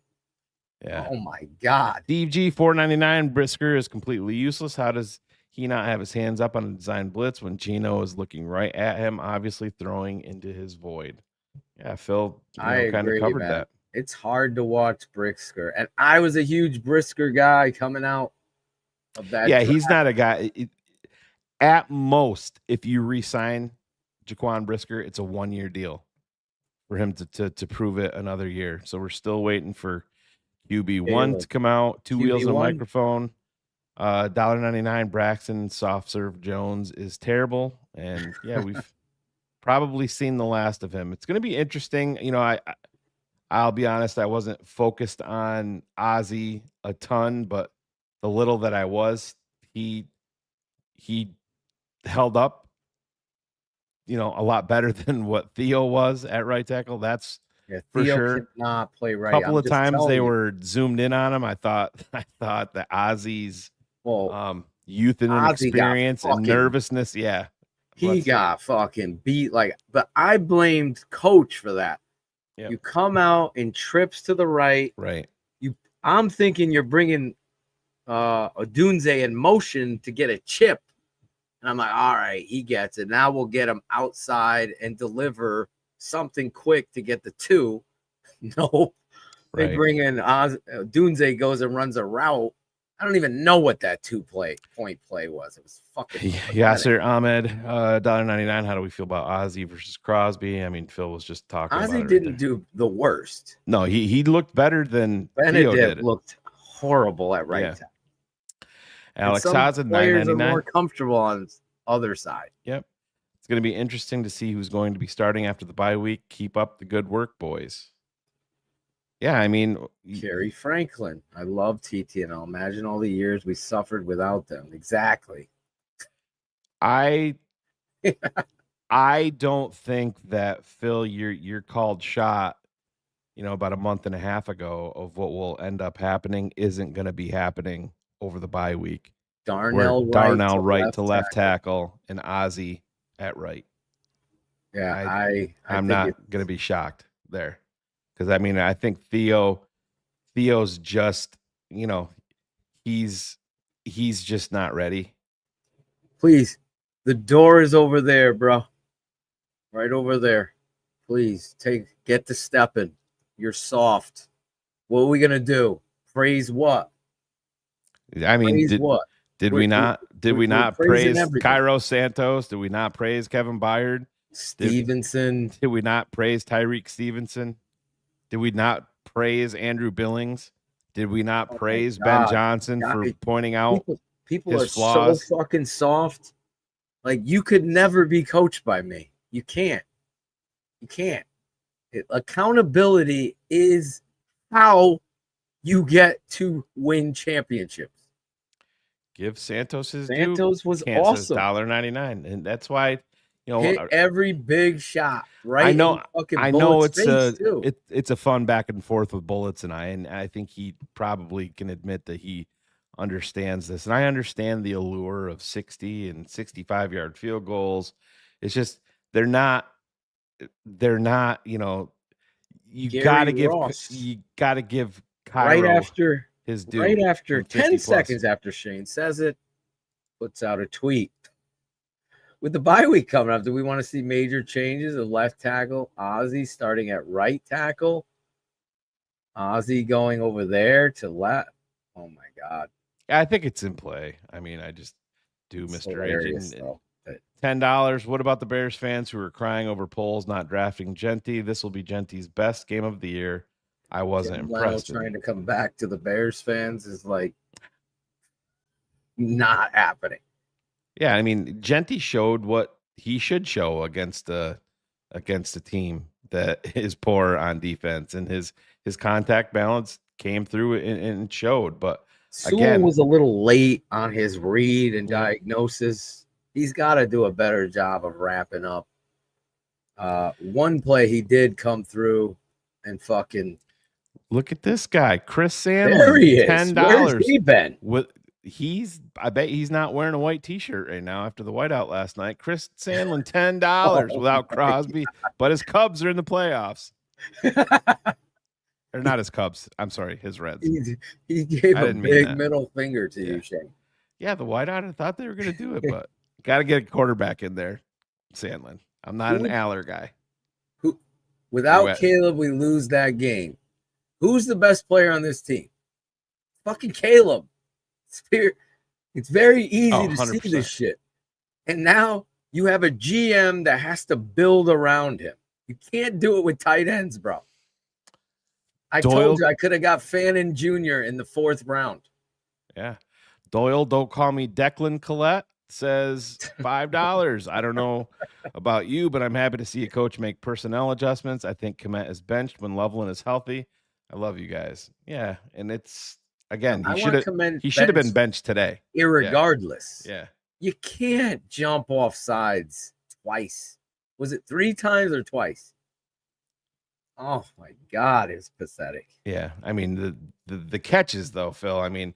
J: Yeah.
K: Oh my God.
J: Steve G, $4.99. Brisker is completely useless. How does he not have his hands up on a design blitz when Gino is looking right at him, obviously throwing into his void? Yeah, Phil,
K: I
J: kind of covered that.
K: It's hard to watch Brisker, and I was a huge Brisker guy coming out.
J: Yeah, he's not a guy. At most, if you re-sign Jaquan Brisker, it's a 1-year deal for him to prove it another year. So we're still waiting for QB1 to come out. 2 wheels and a microphone. $1.99. Braxton soft serve Jones is terrible, and yeah, we've probably seen the last of him. It's going to be interesting. I'll be honest, I wasn't focused on Ozzie a ton, but the little that I was, he held up, a lot better than what Theo was at right tackle. That's for
K: Theo
J: sure.
K: cannot play right.
J: Couple of times they were zoomed in on him. I thought that Ozzy's youth and inexperience and nervousness. Yeah.
K: He got fucking beat but I blamed coach for that. Yep. You come out in trips to the right.
J: Right.
K: I'm thinking you're bringing Odunze in motion to get a chip. And I'm like, all right, he gets it. Now we'll get him outside and deliver something quick to get the 2. No, they bring in Odunze goes and runs a route. I don't even know what that 2-point play was. It was fucking
J: Yasser Ahmed, $1.99. How do we feel about Ozzy versus Crosby? I mean, Phil was just talking about it.
K: Ozzy didn't do the worst.
J: No, he looked better than
K: Benedict
J: Theo did.
K: Looked horrible at right tackle.
J: Alex Haza, $9.99.
K: More comfortable on other side.
J: Yep. It's going to be interesting to see who's going to be starting after the bye week. Keep up the good work, boys. Yeah, I mean,
K: Kerry Franklin. I love TTNL. Imagine all the years we suffered without them. Exactly.
J: I don't think that, Phil, your called shot, about a month and a half ago of what will end up happening isn't going to be happening over the bye week.
K: Darnell
J: right to left tackle and Ozzy at right.
K: Yeah,
J: I'm not going to be shocked there. Because I think Theo's just, he's just not ready.
K: Please, the door is over there, bro. Right over there. Please get to stepping. You're soft. What are we gonna do? Praise what?
J: I mean,
K: what?
J: Did we not praise Cairo Santos? Did we not praise Kevin Byard?
K: Stevenson?
J: Did we not praise Tyreek Stevenson? Did we not praise Andrew Billings? Did we not praise Ben Johnson for pointing out
K: people
J: his
K: are
J: flaws?
K: So fucking soft. Like, you could never be coached by me. You can't. Accountability is how you get to win championships.
J: Give Santos his due.
K: Santos was awesome.
J: $1.99, and that's why
K: hit every big shot. Right.
J: I know. I know it's
K: a
J: fun back and forth with Bullets and I think he probably can admit that he understands this, and I understand the allure of 60 and 65-yard field goals. It's just they're not. You got to give Cairo his due.
K: Right after 10 seconds after Shane says it, puts out a tweet. With the bye week coming up, do we want to see major changes of left tackle? Ozzy starting at right tackle. Ozzy going over there to left. Oh my God.
J: I think it's in play. I mean, I just do, Mr. Agent. $10. What about the Bears fans who are crying over polls not drafting Genty? This will be Genty's best game of the year. I wasn't impressed.
K: Trying to come back to the Bears fans is like not happening.
J: Yeah, I mean, Genty showed what he should show against a team that is poor on defense, and his contact balance came through and showed. But
K: Sewell was a little late on his read and diagnosis. He's got to do a better job of wrapping up. One play he did come through and fucking
J: look at this guy, Chris Sandlin.
K: There he is.
J: $10.
K: Where's he been?
J: I bet he's not wearing a white t-shirt right now after the whiteout last night. Chris Sandlin, $10 without Crosby, but his Cubs are in the playoffs. Or not his Cubs. I'm sorry, his Reds.
K: He gave a big middle finger to you, Shane.
J: Yeah, the whiteout, I thought they were going to do it, but got to get a quarterback in there, Sandlin. I'm not an Aller guy.
K: Without Caleb, we lose that game. Who's the best player on this team? Fucking Caleb. It's very easy to see this shit. And now you have a GM that has to build around him. You can't do it with tight ends, bro. I told you I could have got Fannin Jr. in the 4th round.
J: Yeah. Doyle, don't call me Declan Collette, says $5. I don't know about you, but I'm happy to see a coach make personnel adjustments. I think Komet is benched when Loveland is healthy. I love you guys. Yeah, and it's again, he should have been benched today.
K: Irregardless.
J: Yeah.
K: You can't jump off sides twice. Was it 3 times or twice? Oh my God, it's pathetic.
J: Yeah, I mean the catches though, Phil. I mean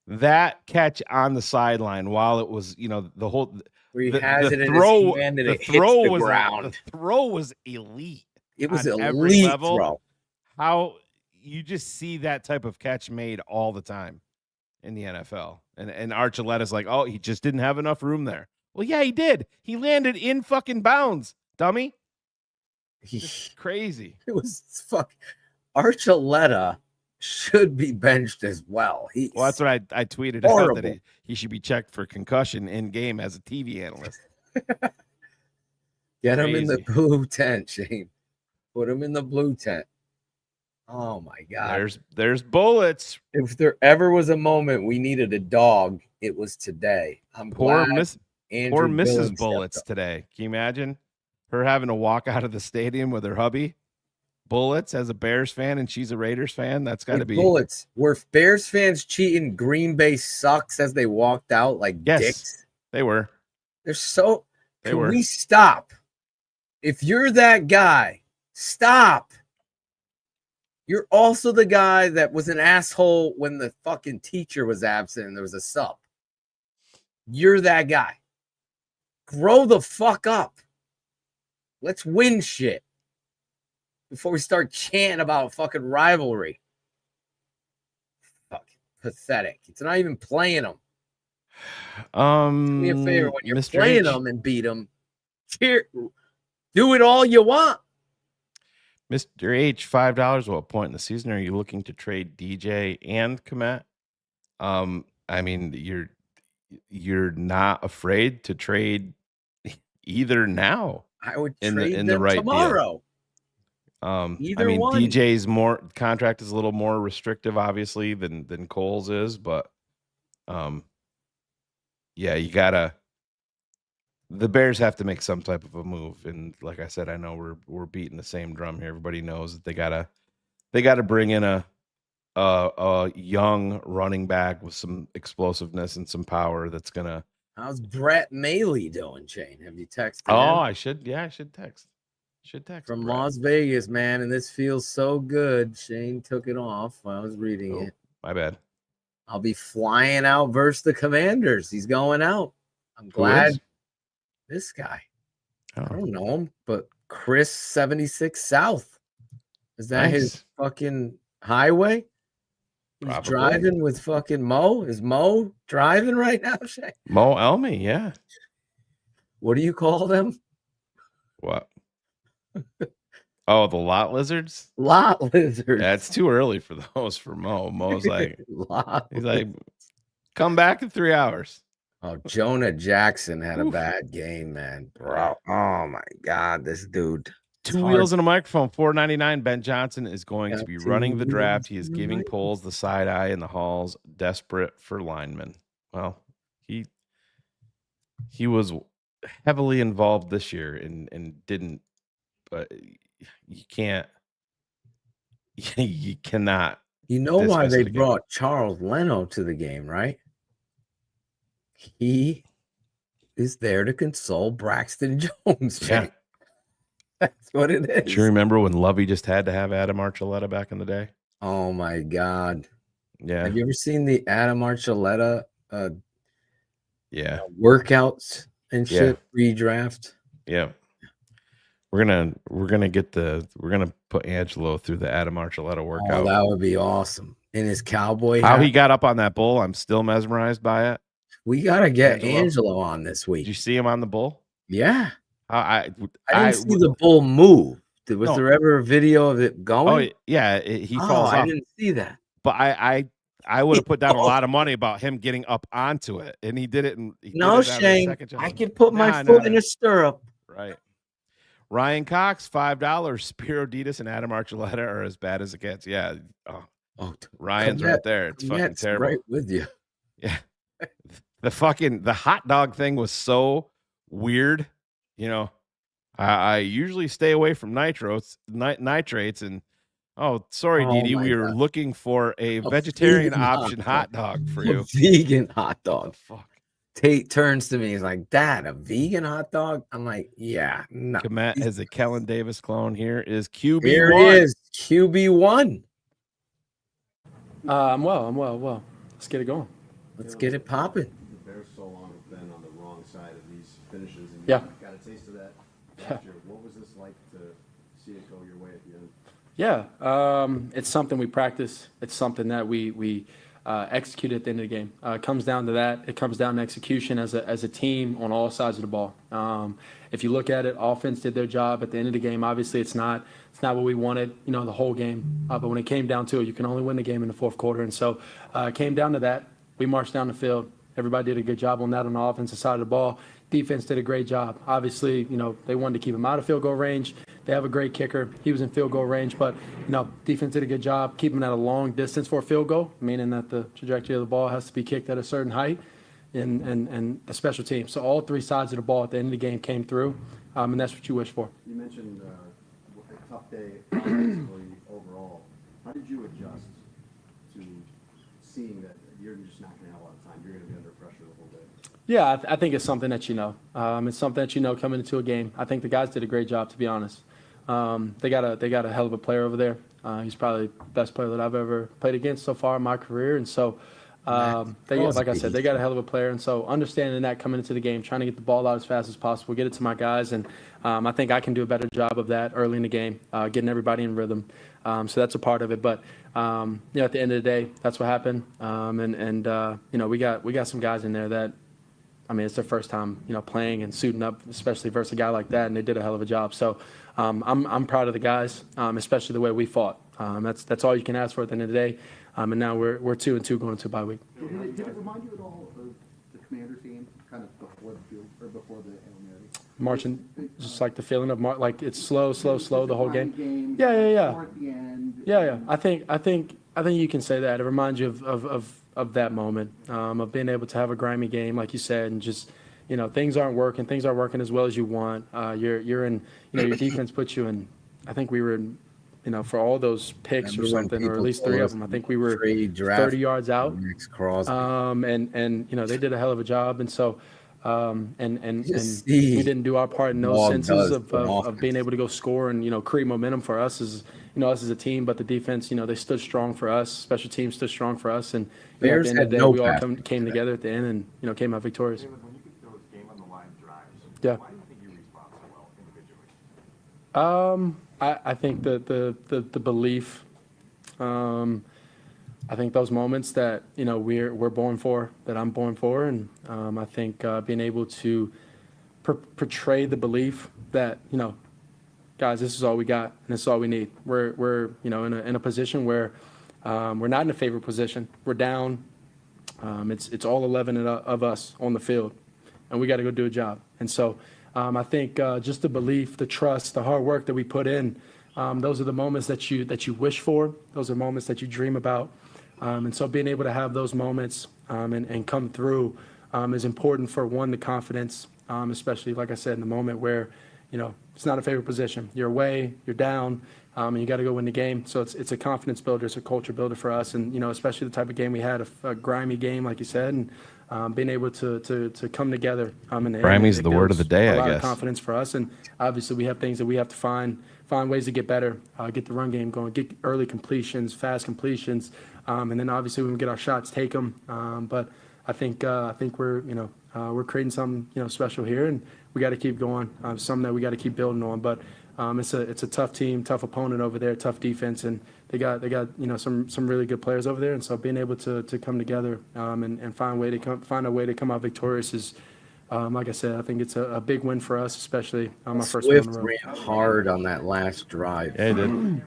J: that catch on the sideline while it was, the whole
K: Where he
J: the,
K: has
J: the
K: it in
J: throw,
K: his hand and
J: the
K: it hits
J: throw
K: the
J: was
K: ground.
J: the throw was elite.
K: It was
J: on
K: an
J: every
K: elite
J: level.
K: throw.
J: How you just see that type of catch made all the time in the NFL. And Archuleta's like, oh, he just didn't have enough room there. Well, yeah, he did. He landed in fucking bounds, dummy. It's crazy.
K: It was Archuleta should be benched as well.
J: Well, that's what I tweeted
K: horrible.
J: out, that he should be checked for concussion in game as a TV analyst.
K: Get him in the blue tent, Shane. Put him in the blue tent. Oh my God.
J: There's bullets.
K: If there ever was a moment we needed a dog, it was today. I'm
J: poor
K: glad
J: poor Mrs.
K: Billings
J: Bullets today. Can you imagine her having to walk out of the stadium with her hubby? Bullets as a Bears fan and she's a Raiders fan. That's got to be
K: Bullets. Were Bears fans cheating? Green Bay sucks as they walked out like dicks.
J: They were.
K: Can we stop? If you're that guy, stop. You're also the guy that was an asshole when the fucking teacher was absent and there was a sub. You're that guy. Grow the fuck up. Let's win shit before we start chanting about a fucking rivalry. Fucking pathetic. It's not even playing them. Do me a favor, when you're
J: Mr.
K: playing
J: H.
K: them and beat them, do it all you want.
J: Mr. H, $5. What point in the season are you looking to trade DJ and Komet? I mean, you're not afraid to trade either now.
K: I would
J: in
K: trade
J: the
K: them
J: right
K: tomorrow.
J: Deal.
K: Either one.
J: DJ's contract is a little more restrictive, obviously, than Cole's is, but yeah, the Bears have to make some type of a move. And like I said, I know we're beating the same drum here. Everybody knows that they gotta bring in a young running back with some explosiveness and some power that's gonna.
K: How's Brett Mailey doing, Shane? Have you texted him?
J: I should text.
K: From
J: Brett.
K: Las Vegas, man, and this feels so good. Shane took it off while I was reading it.
J: My bad.
K: I'll be flying out versus the Commanders. He's going out. I'm glad. This guy. I don't know him, but Chris 76 South. Is that his fucking highway? He's
J: Probably.
K: driving with fucking Mo. Is Mo driving right now, Shane?
J: Mo Elmy, yeah.
K: What do you call them?
J: What? Oh, the lot lizards?
K: Lot lizards.
J: Yeah, it's too early for those for Mo. Mo's like, he's like,
K: lizards.
J: come back in 3 hours.
K: Oh, Jonah Jackson had a bad game, man. Bro. Oh my God, this dude.
J: Two wheels and a microphone, $4.99. Ben Johnson is going to be running the draft. He is giving polls the side eye in the halls, desperate for linemen. Well, he was heavily involved this year and didn't, but you cannot.
K: You know why they brought Charles Leno to the game, right? He is there to console Braxton Jones.
J: Yeah.
K: That's what it is.
J: Do you remember when Lovey just had to have Adam Archuleta back in the day?
K: Oh my God.
J: Yeah.
K: Have you ever seen the Adam Archuleta
J: yeah
K: workouts and shit redraft?
J: Yeah. We're gonna put Angelo through the Adam Archuleta workout.
K: Oh, that would be awesome. In his cowboy
J: How
K: hat.
J: he got up on that bull, I'm still mesmerized by it.
K: We gotta get Angelo on this week.
J: Did you see him on the bull?
K: Yeah.
J: I
K: didn't see the bull move. Was there ever a video of it going?
J: Oh yeah, he falls off.
K: I didn't see that.
J: But I would have put down a lot of money about him getting up onto it, and he did it.
K: Shane, I can put my foot in a stirrup.
J: Right. Ryan Cox, $5. Spiro Ditas and Adam Archuleta are as bad as it gets. Yeah. Ryan's right there. It's fucking terrible.
K: Right with you.
J: Yeah. The hot dog thing was so weird. You know, I usually stay away from nitrates, and sorry, Didi, we were looking for a vegetarian option hot dog for you.
K: Vegan hot dog.
J: Fuck.
K: Tate turns to me. He's like, "Dad, a vegan hot dog?" I'm like, "Yeah, no."
J: Komet has a Kellen Davis clone. Here is QB1.
K: Here he is, QB1.
N: I'm well. Let's get it going.
K: Let's get it popping.
L: The Bears so long have been on the wrong side of these finishes, and
N: Yeah.
L: got a taste of that last year. What was this like to see it go your way at the end?
N: Yeah, it's something we practice. It's something that we execute at the end of the game. It comes down to that. It comes down to execution as a team on all sides of the ball. If you look at it, offense did their job at the end of the game. Obviously, it's not what we wanted, the whole game. But when it came down to it, you can only win the game in the fourth quarter. And so it came down to that. We marched down the field. Everybody did a good job on that on the offensive side of the ball. Defense did a great job. Obviously, they wanted to keep him out of field goal range. They have a great kicker. He was in field goal range, but defense did a good job keeping him at a long distance for a field goal, meaning that the trajectory of the ball has to be kicked at a certain height, and a special team. So all three sides of the ball at the end of the game came through, and that's what you wish for.
L: You mentioned a tough day offensively overall. How did you adjust to seeing that you're just not going to have a lot of time? You're going to be under pressure the whole day.
N: Yeah, I think it's something that it's something that coming into a game. I think the guys did a great job, to be honest. They got a hell of a player over there. He's probably the best player that I've ever played against so far in my career, and so like I said, they got a hell of a player. And so understanding that coming into the game, trying to get the ball out as fast as possible, get it to my guys, and I think I can do a better job of that early in the game, getting everybody in rhythm. So that's a part of it. But at the end of the day, that's what happened. We got some guys in there that, it's their first time, playing and suiting up, especially versus a guy like that, and they did a hell of a job. So I'm proud of the guys, especially the way we fought. That's all you can ask for at the end of the day. And now we're 2-2 going into a bye week.
O: Did it remind you at all of the Commanders game, kind of before the field or before the Hail Mary?
N: Marching, just like the feeling of like it's slow the whole game.
O: Yeah.
N: Yeah.
O: The end.
N: Yeah. I think you can say that. It reminds you of that moment, of being able to have a grimy game, like you said, and just things aren't working as well as you want. You're in, your defense puts you in. I think we were in, for all those picks or something, or at least 3 of them. I think we were 30 yards out. And they did a hell of a job, and so. And we didn't do our part in those senses of being able to go score and create momentum for us as us as a team. But the defense, they stood strong for us. Special teams stood strong for us, and at the end of the day, we all came together at the end and came out victorious.
M: When you get those game on the line drives,
N: yeah.
M: Why do you think you respond so well individually?
N: I think the belief. I think those moments that we're born for, that I'm born for, and I think being able to portray the belief that guys, this is all we got and this is all we need. We're in a position where we're not in a favorite position. We're down. It's all 11 of us on the field, and we got to go do a job. And so I think just the belief, the trust, the hard work that we put in. Those are the moments that you wish for. Those are moments that you dream about. And so being able to have those moments and come through is important for, one, the confidence, especially, like I said, in the moment where, it's not a favorite position. You're away, you're down, and you got to go win the game. So it's a confidence builder, it's a culture builder for us. And, especially the type of game we had, a grimy game, like you said, and being able to come together.
J: Grimy's the word of the day, I guess.
N: A lot of confidence for us. And obviously we have things that we have to find ways to get better, get the run game going, get early completions, fast completions. And then obviously when we get our shots, take them. But I think we're creating something special here, and we got to keep going. Something that we got to keep building on. But it's a tough team, tough opponent over there, tough defense, and they got some really good players over there. And so being able to come together and find a way to come out victorious is, like I said, I think it's a big win for us, especially on my first one in a row.
K: Swift ran hard on that last drive.
J: Yeah, he did.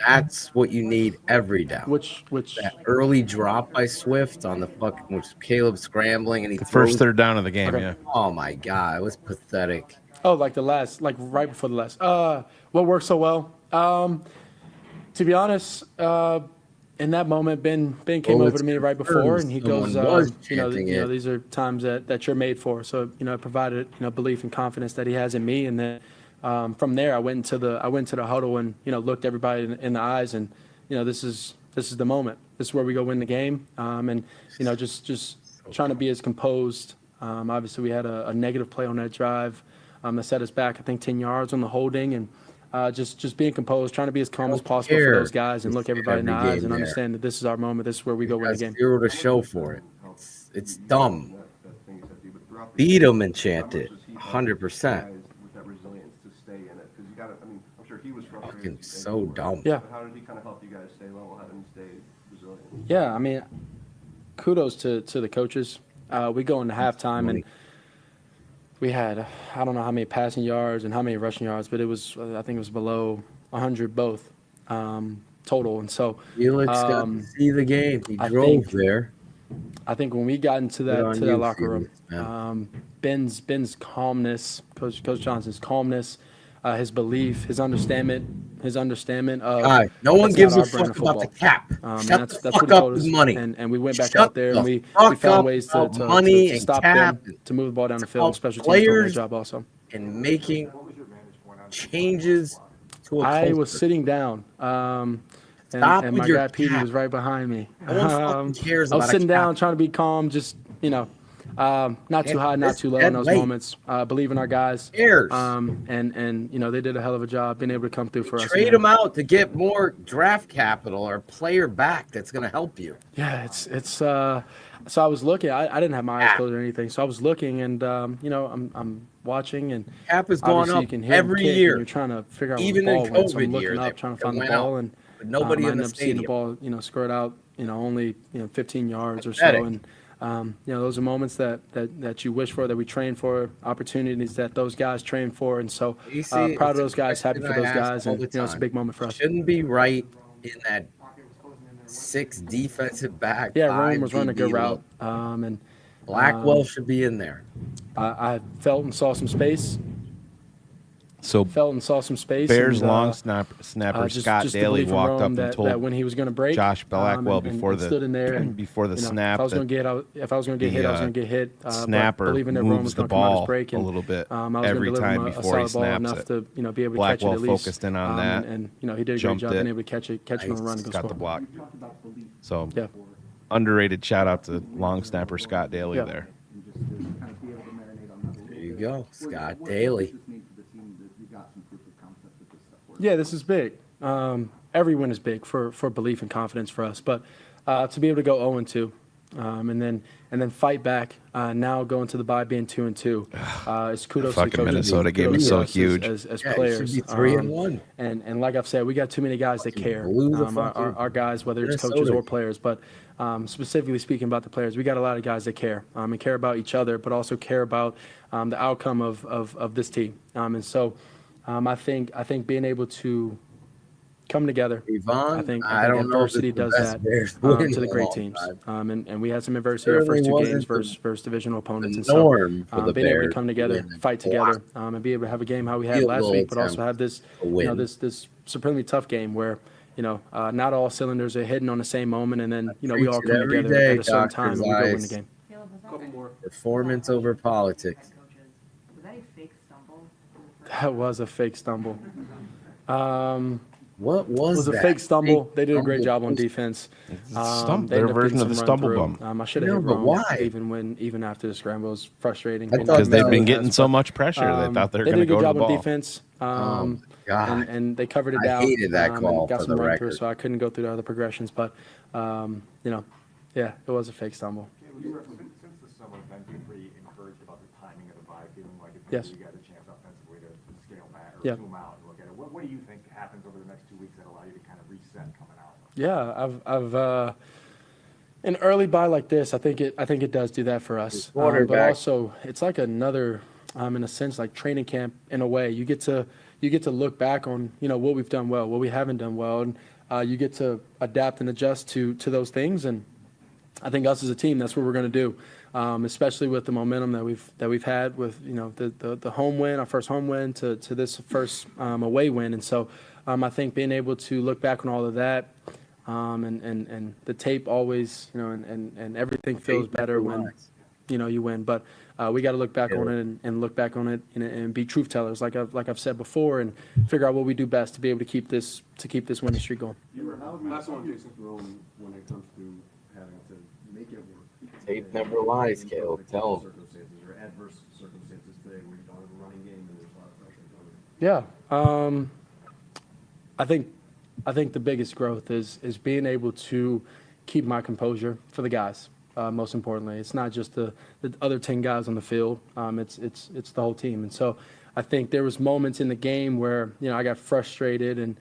K: That's what you need every down.
N: Which
K: that early drop by Swift on the fucking, which Caleb scrambling and he
J: first third down of the game.
N: Okay.
J: Yeah.
K: Oh my God, it was pathetic.
N: Oh, like right before the last. What worked so well? To be honest, in that moment, Ben came over to me right before, and he goes, these are times that you're made for. So it provided belief and confidence that he has in me, and then. From there, I went into the huddle and looked everybody in the eyes, and this is the moment. This is where we go win the game, and just trying to be as composed Obviously, we had a negative play on that drive that set us back, I think, 10 yards on the holding, and just being composed, trying to be as calm as possible for those guys and look everybody in the eyes and understand that this is our moment. This is where we go win the game.
K: Zero to show for it. It's dumb. Beat them and chant it. 100%.
M: With that resilience to stay in it, because you got to. I mean, I'm sure he was frustrated.
K: Fucking so dumb.
N: Yeah.
M: But how did he kind of help you guys stay level-headed and stay resilient?
N: Yeah, I mean, kudos to the coaches. We go into halftime and we had, I don't know how many passing yards and how many rushing yards, but it was, I think it was below 100 both total. And so
K: Felix got to see the game. He drove there.
N: I think when we got into that locker room,
K: Felix,
N: Ben's calmness, Coach Johnson's calmness, his belief, his understanding of
K: no one
N: that's
K: gives
N: not
K: a
N: our brand
K: fuck
N: of
K: about the
N: football.
K: cap. Shut the
N: that's
K: fuck
N: what he
K: up
N: told us.
K: with money.
N: And we went back
K: Shut
N: out there and
K: the
N: we
K: fuck
N: found
K: up
N: ways
K: about
N: to
K: money
N: to
K: and
N: stop
K: cap
N: them, to move the ball down the
K: to
N: field.
K: help
N: Special teams doing their
K: players
N: job also.
K: and making changes to a
N: I
K: culture.
N: was sitting down, and
K: Stop
N: my
K: with your
N: guy Petey
K: cap.
N: was right behind me.
K: No one fucking cares
N: I was
K: about a
N: sitting down
K: cap.
N: trying to be calm, just, not too high, not
K: It's
N: too low
K: dead
N: in those
K: weight.
N: moments. Believe in our guys.
K: Cares.
N: And they did a hell of a job being able to come through for us.
K: Trade them out to get more draft capital or player back that's going to help you.
N: Yeah, it's so I was looking. I didn't have my eyes closed or anything, so I was looking, and I'm watching, and
K: Cap has gone
N: obviously
K: up
N: you can hear
K: every
N: him kick,
K: year.
N: and you're trying to figure out
K: Even
N: where
K: in
N: the ball went. So I'm
K: COVID
N: looking
K: year,
N: up, trying to
K: it
N: find the
K: went
N: ball,
K: out,
N: and
K: but nobody
N: I
K: in the
N: ended up seeing the
K: stadium.
N: ball, squirt out, only 15 yards or so,
K: Pathetic.
N: and those are moments that you wish for, that we train for, opportunities that those guys train for, and so
K: AC,
N: proud of
K: it's a
N: those guys, happy for
K: question I
N: those
K: ask
N: guys,
K: all
N: and
K: the
N: it's a
K: time.
N: big moment for us.
K: Shouldn't be right in that 6 defensive back.
N: Yeah,
K: 5
N: Rome was running a good
K: DB
N: route,
K: look.
N: and
K: Blackwell should be in there.
N: I felt and saw some space.
J: So Bears
N: and,
J: long snapper
N: just
J: Scott
N: the
J: Daly
N: belief in
J: walked
N: Rome
J: up and
N: that
J: told
N: when he was going to break,
J: Josh Blackwell before
N: and stood in there and,
J: before the snap
N: if I was going to get hit, I was going to get hit.
J: snapper
N: believing that Rome
J: moves
N: was
J: the
N: going to come out his
J: ball
N: break,
J: a
N: and
J: little bit
N: I was
J: every
N: going to
J: time
N: deliver him
J: before he
N: a solid ball
J: snaps
N: enough
J: it.
N: to be able to
J: Blackwell
N: catch it at least.
J: focused in on that.
N: and he did a great
J: jumped
N: job
J: it.
N: being able to catch it on the run and go
J: got
N: score.
J: the block. So
N: Yeah.
J: underrated shout out to long snapper Scott Daly
N: Yeah.
J: there.
K: There you go, Scott Daly.
N: Yeah, this is big. Every win is big for belief and confidence for us. But to be able to go 0-2, and then fight back, now going to the bye being 2-2, it's kudos to the
J: Fucking
N: coaches.
J: Minnesota game
N: Kudos
J: is
N: to
J: so
N: us
J: huge.
N: as
K: Yeah, it
N: players.
K: should be 3-1.
N: And like I've said, we got too many guys that care.
K: blew the fucking
N: Our guys, whether it's coaches
K: Minnesota
N: or players, but specifically speaking about the players, we got a lot of guys that care and care about each other, but also care about the outcome of this team. And so I think being able to come together.
K: Yvonne,
N: I think
K: I don't know if
N: adversity
K: it's the
N: does
K: best
N: that
K: Bears win
N: to the
K: in a
N: great
K: long
N: teams.
K: time.
N: And we had some adversity our first
K: Certainly
N: two games
K: wasn't
N: versus divisional opponents. And
K: norm
N: so
K: for the
N: being able to
K: Bears
N: come
K: to
N: together,
K: win and
N: fight together, and be able to have a game how we had
K: Field
N: last
K: goal
N: week, but also
K: attempt
N: have this,
K: to win.
N: this supremely tough game where not all cylinders are hitting on the same moment, and then we all
K: preach it
N: come
K: every
N: together
K: day,
N: at a certain
K: Doctor's
N: time and we go win the
K: eyes.
N: game.
K: Performance over politics.
N: That was a fake stumble.
K: What was
N: It was a
K: that?
N: fake stumble.
K: Fake
N: They did a great
K: stumble?
N: job on defense. They
J: their
N: ended up
J: version
N: getting
J: of the
N: some run
J: stumble
N: through.
J: bump.
N: I should have
K: No,
N: hit
K: but
N: Rome
K: why?
N: even after the scramble. It was frustrating.
K: I thought
J: Because they've
K: that
J: been
K: was-
J: getting so much pressure, they thought they were going to
N: did a
J: go
N: good
J: to
N: job
J: the
N: on
J: ball.
N: defense.
K: my God.
N: And they covered it
K: I
N: down.
K: hated that
N: and
K: call
N: got
K: for
N: some
K: the
N: run through,
K: record.
N: so I couldn't go through the other progressions. But yeah, it was a fake stumble.
P: Since the summer, Ben been pretty encouraged about the timing of the bye, feeling like if
N: Yes.
P: you got a chance offensively to scale back or
N: Yeah.
P: zoom out and look at it. What do you think happens over the next 2 weeks that allow you to kind of reset coming out?
N: Yeah, I've an early buy like this, I think it does do that for us. But
K: quarterback.
N: also, it's like another, in a sense, like training camp in a way. You get to look back on what we've done well, what we haven't done well, and you get to adapt and adjust to those things. And I think us as a team, that's what we're going to do, especially with the momentum that we've had with the home win, our first home win to this first away win. And so I think being able to look back on all of that. And the tape always, and everything feels better when, you win. But we got to look back on it and look back on it and be truth tellers, like I've said before, and figure out what we do best to be able to keep this winning streak going.
O: Last one, Jason Throne, when it comes to having to make it work.
K: Tape never lies, Caleb. Tell him.
M: adverse circumstances today where you don't have a running game and there's a lot of pressure coming?
N: Yeah. I think the biggest growth is being able to keep my composure for the guys. Most importantly, it's not just the other 10 guys on the field. It's the whole team. And so I think there was moments in the game where I got frustrated, and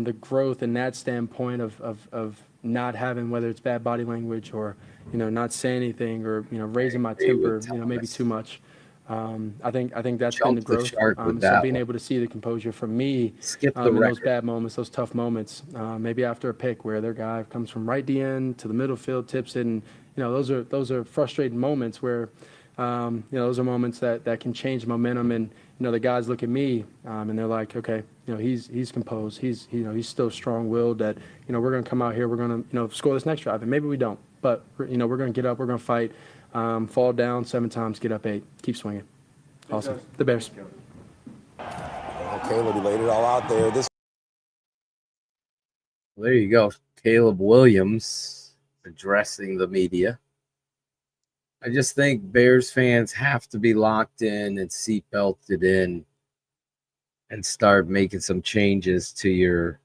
N: the growth in that standpoint of not having, whether it's bad body language or not saying anything or raising my temper maybe too much. I think that's been the
K: Jumped the
N: growth.
K: shark with
N: So
K: that
N: being
K: one.
N: able to see the composure from me
K: Skip the
N: in those
K: record.
N: bad moments, those tough moments, maybe after a pick where their guy comes from right DN to the middle field, tips it, and those are frustrating moments where those are moments that can change momentum. And the guys look at me and they're like, okay, he's composed, he's still strong-willed. That we're going to come out here, we're going to score this next drive, and maybe we don't, but we're going to get up, we're going to fight, fall down 7 times, get up 8, keep swinging. Awesome. The Bears.
Q: Caleb, he laid it all out there.
K: Well, there you go. Caleb Williams addressing the media. I just think Bears fans have to be locked in and seatbelted in and start making some changes to your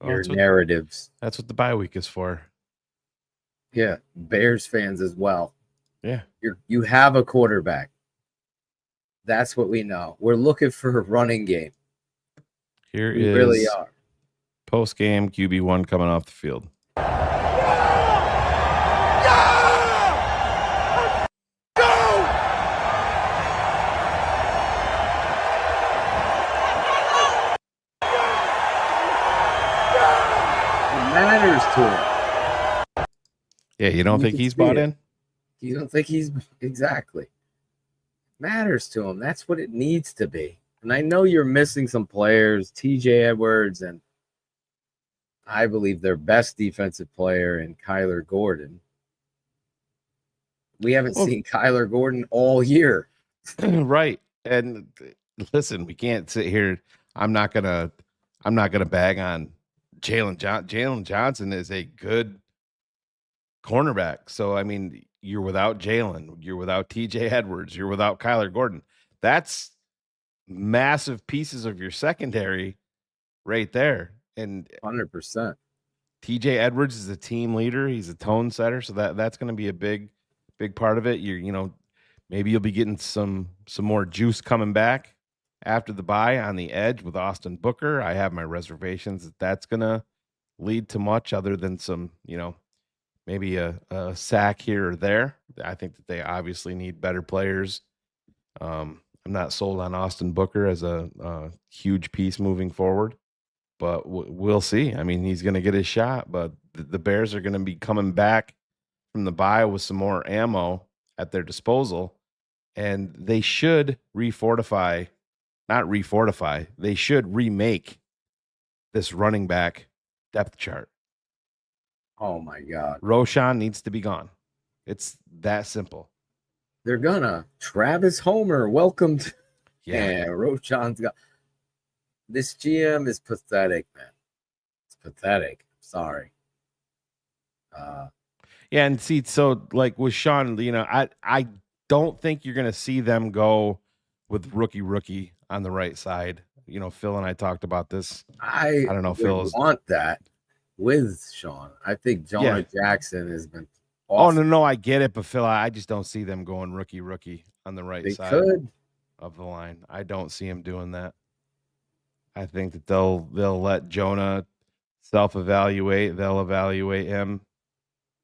K: narratives.
J: That's what the bye week is for.
K: Yeah, Bears fans as well.
J: Yeah.
K: You have a quarterback. That's what we know. We're looking for a running game.
J: Here
K: We
J: is
K: really are.
J: Post-game QB1 coming off the field.
K: Matters to him.
J: Yeah, you don't think he's bought in?
K: You don't think he's exactly matters to him. That's what it needs to be. And I know you're missing some players, TJ Edwards, and I believe their best defensive player in Kyler Gordon. We haven't seen Kyler Gordon all year.
J: Right. And listen, we can't sit here. I'm not gonna bag on Jalen Johnson is a good cornerback. So I mean, you're without Jalen, you're without TJ Edwards, you're without Kyler Gordon. That's massive pieces of your secondary right there. And
K: 100%.
J: TJ Edwards is a team leader. He's a tone setter. So that's going to be a big part of it. Maybe you'll be getting some more juice coming back after the bye on the edge with Austin Booker. I have my reservations that that's going to lead to much other than some, maybe a sack here or there. I think that they obviously need better players. I'm not sold on Austin Booker as a huge piece moving forward, but we'll see. I mean, he's going to get his shot, but the Bears are going to be coming back from the bye with some more ammo at their disposal, and they should they should remake this running back depth chart.
K: Oh my God.
J: Roshan needs to be gone. It's that simple.
K: They're gonna. Travis Homer, welcome to
J: Yeah.
K: Roshan's got this GM is pathetic, man. It's pathetic. Sorry.
J: Yeah, and see, so like with Sean, I don't think you're gonna see them go with rookie on the right side. Phil and I talked about this.
K: I
J: don't know,
K: would
J: Phil.
K: want that with Sean. I think Jonah Jackson has been
J: Oh
K: awesome.
J: no, I get it, but Phil, I just don't see them going rookie on the right
K: They
J: side
K: could.
J: of the line. I don't see him doing that. I think that they'll let Jonah self-evaluate. They'll evaluate him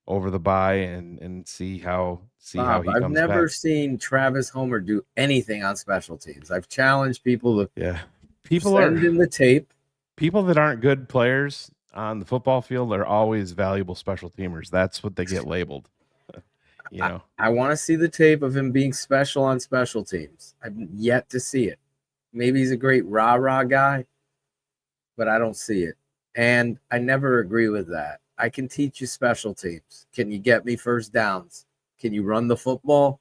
J: over the bye and see how
K: Bob,
J: he
K: I've
J: comes
K: never
J: back.
K: seen Travis Homer do anything on special teams. I've challenged people to send in the tape.
J: People that aren't good players on the football field are always valuable special teamers. That's what they get labeled.
K: I want to see the tape of him being special on special teams. I've yet to see it. Maybe he's a great rah-rah guy, but I don't see it. And I never agree with that. I can teach you special teams. Can you get me first downs? Can you run the football?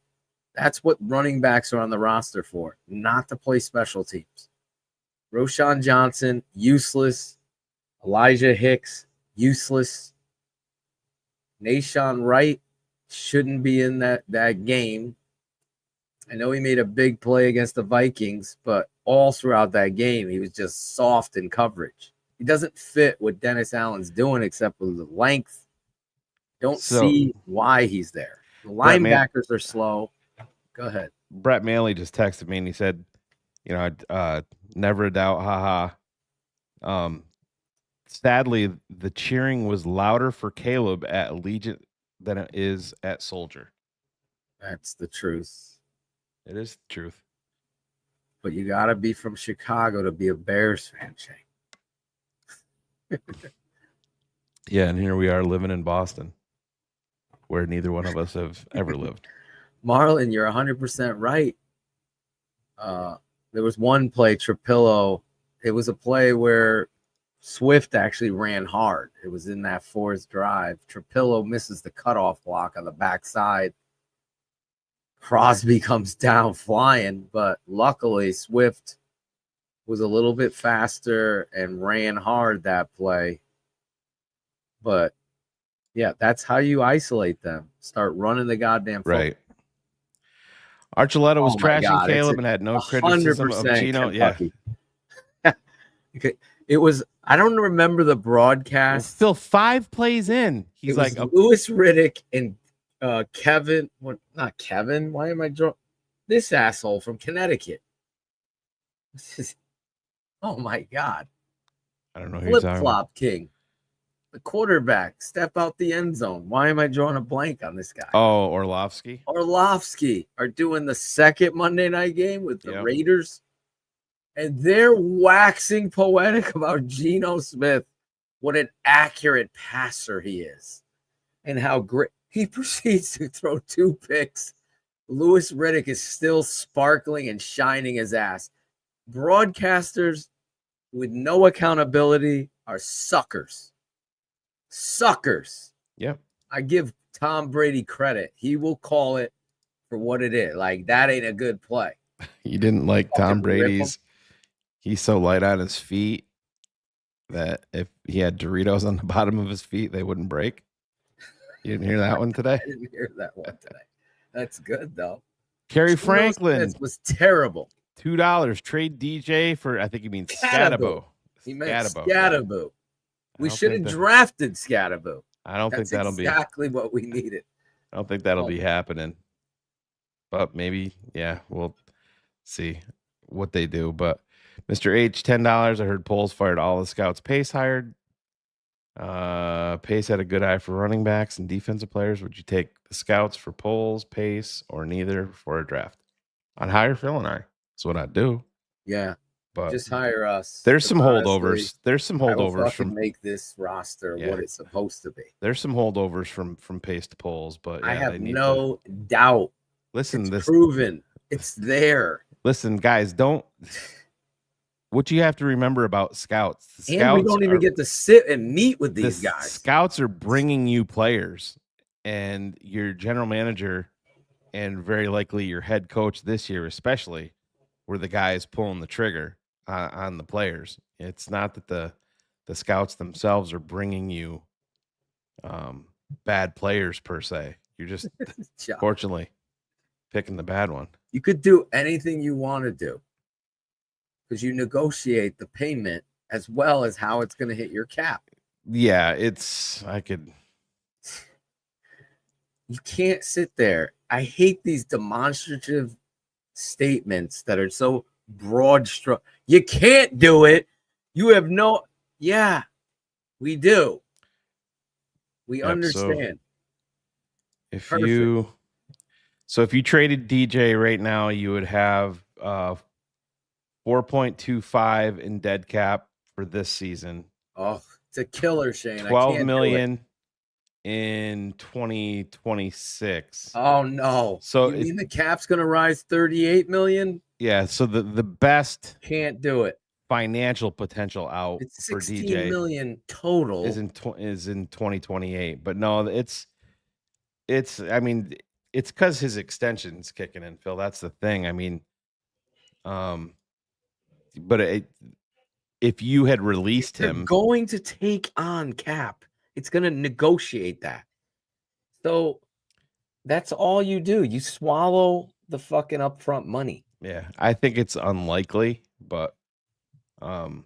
K: That's what running backs are on the roster for, not to play special teams. Roshan Johnson, useless. Elijah Hicks, useless. Nashawn Wright shouldn't be in that game. I know he made a big play against the Vikings, but all throughout that game, he was just soft in coverage. He doesn't fit what Dennis Allen's doing except for the length. Don't see why he's there. The linebackers are slow. Go ahead.
J: Brett Manley just texted me and he said, never a doubt, haha. Sadly, the cheering was louder for Caleb at Allegiant than it is at Soldier.
K: That's the truth.
J: It is the truth.
K: But you got to be from Chicago to be a Bears fan, Shane.
J: Yeah, and here we are living in Boston, where neither one of us have ever lived.
K: Marlon, you're 100% right. There was one play, Trapillo. It was a play where Swift actually ran hard. It was in that fourth drive. Trapillo misses the cutoff block on the backside. Crosby comes down flying, but luckily Swift was a little bit faster and ran hard that play. But yeah, that's how you isolate them. Start running the goddamn football.
J: Right. Archuleta was trashing Caleb and had no criticism of Gino.
K: Kentucky. Yeah. It was, I don't remember the broadcast.
J: Still 5 plays in. He's like
K: Louis Riddick and Kevin. What? Not Kevin. Why am I drawing this asshole from Connecticut? Oh my God.
J: I don't know who you're talking about.
K: Flip-flop king. The quarterback, step out the end zone. Why am I drawing a blank on this guy?
J: Oh, Orlovsky.
K: Orlovsky are doing the second Monday night game with the Raiders. And they're waxing poetic about Geno Smith, what an accurate passer he is, and how great he proceeds to throw 2 picks. Louis Riddick is still sparkling and shining his ass. Broadcasters with no accountability are suckers. Suckers.
J: Yep.
K: I give Tom Brady credit. He will call it for what it is. Like, that ain't a good play.
J: You didn't like Tom Brady's. He's so light on his feet that if he had Doritos on the bottom of his feet, they wouldn't break. You didn't hear that one today?
K: I didn't hear that one today. That's good, though.
J: Kerry Franklin
K: was terrible.
J: $2. Trade DJ for, I think he means Scatabo.
K: He meant Scatabo. We should have drafted Scatabo.
J: I don't think that'll be
K: exactly what we needed.
J: I don't think that'll be happening. But maybe, yeah, we'll see what they do. But Mr. H, $10. I heard Poles fired all the scouts Pace hired. Pace had a good eye for running backs and defensive players. Would you take the scouts for Poles, Pace, or neither for a draft? I'd hire Phil and I. That's what I'd do.
K: Yeah.
J: But
K: just hire us.
J: There's some holdovers.
K: Honestly,
J: There's some holdovers from
K: make this roster what it's supposed to be.
J: There's some holdovers from Pace to Poles, but
K: I have no doubt.
J: Listen,
K: it's proven. It's there.
J: Listen, guys, don't. What you have to remember about scouts,
K: and we don't even get to sit and meet with these guys.
J: Scouts are bringing you players, and your general manager, and very likely your head coach this year, especially, were the guys pulling the trigger on the players. It's not that the scouts themselves are bringing you bad players per se. You're just fortunately picking the bad one.
K: You could do anything you want to do because you negotiate the payment as well as how it's going to hit your cap.
J: Yeah, you
K: can't sit there. I hate these demonstrative statements that are so broad stroke. You can't do it. You have no. Yeah, we do. We understand.
J: If you traded DJ right now, you would have 4.25 in dead cap for this season.
K: Oh, it's a killer, Shane.
J: 12 million in 2026.
K: Oh no.
J: So
K: you mean the cap's gonna rise 38 million?
J: Yeah, so the best
K: can't do it.
J: Financial potential out
K: it's
J: for
K: 16
J: DJ
K: million total
J: is in 2028. But no, it's I mean, it's because his extension's kicking in, Phil. That's the thing. I mean, but if you had released him,
K: going to take on cap, it's going to negotiate that. So that's all you do. You swallow the fucking upfront money.
J: Yeah, I think it's unlikely, but I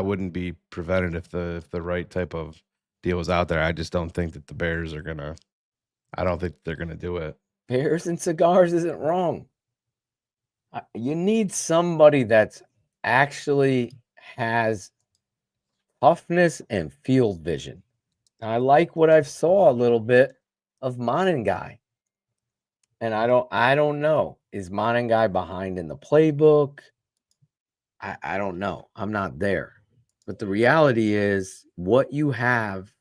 J: wouldn't be prevented if the right type of deal was out there. I just don't think that the Bears are gonna. I don't think they're gonna do it.
K: Bears and cigars isn't wrong. You need somebody that's actually has toughness and field vision. I like what I've saw a little bit of Monangai. And I don't know. Is Monangai behind in the playbook? I don't know. I'm not there. But the reality is what you have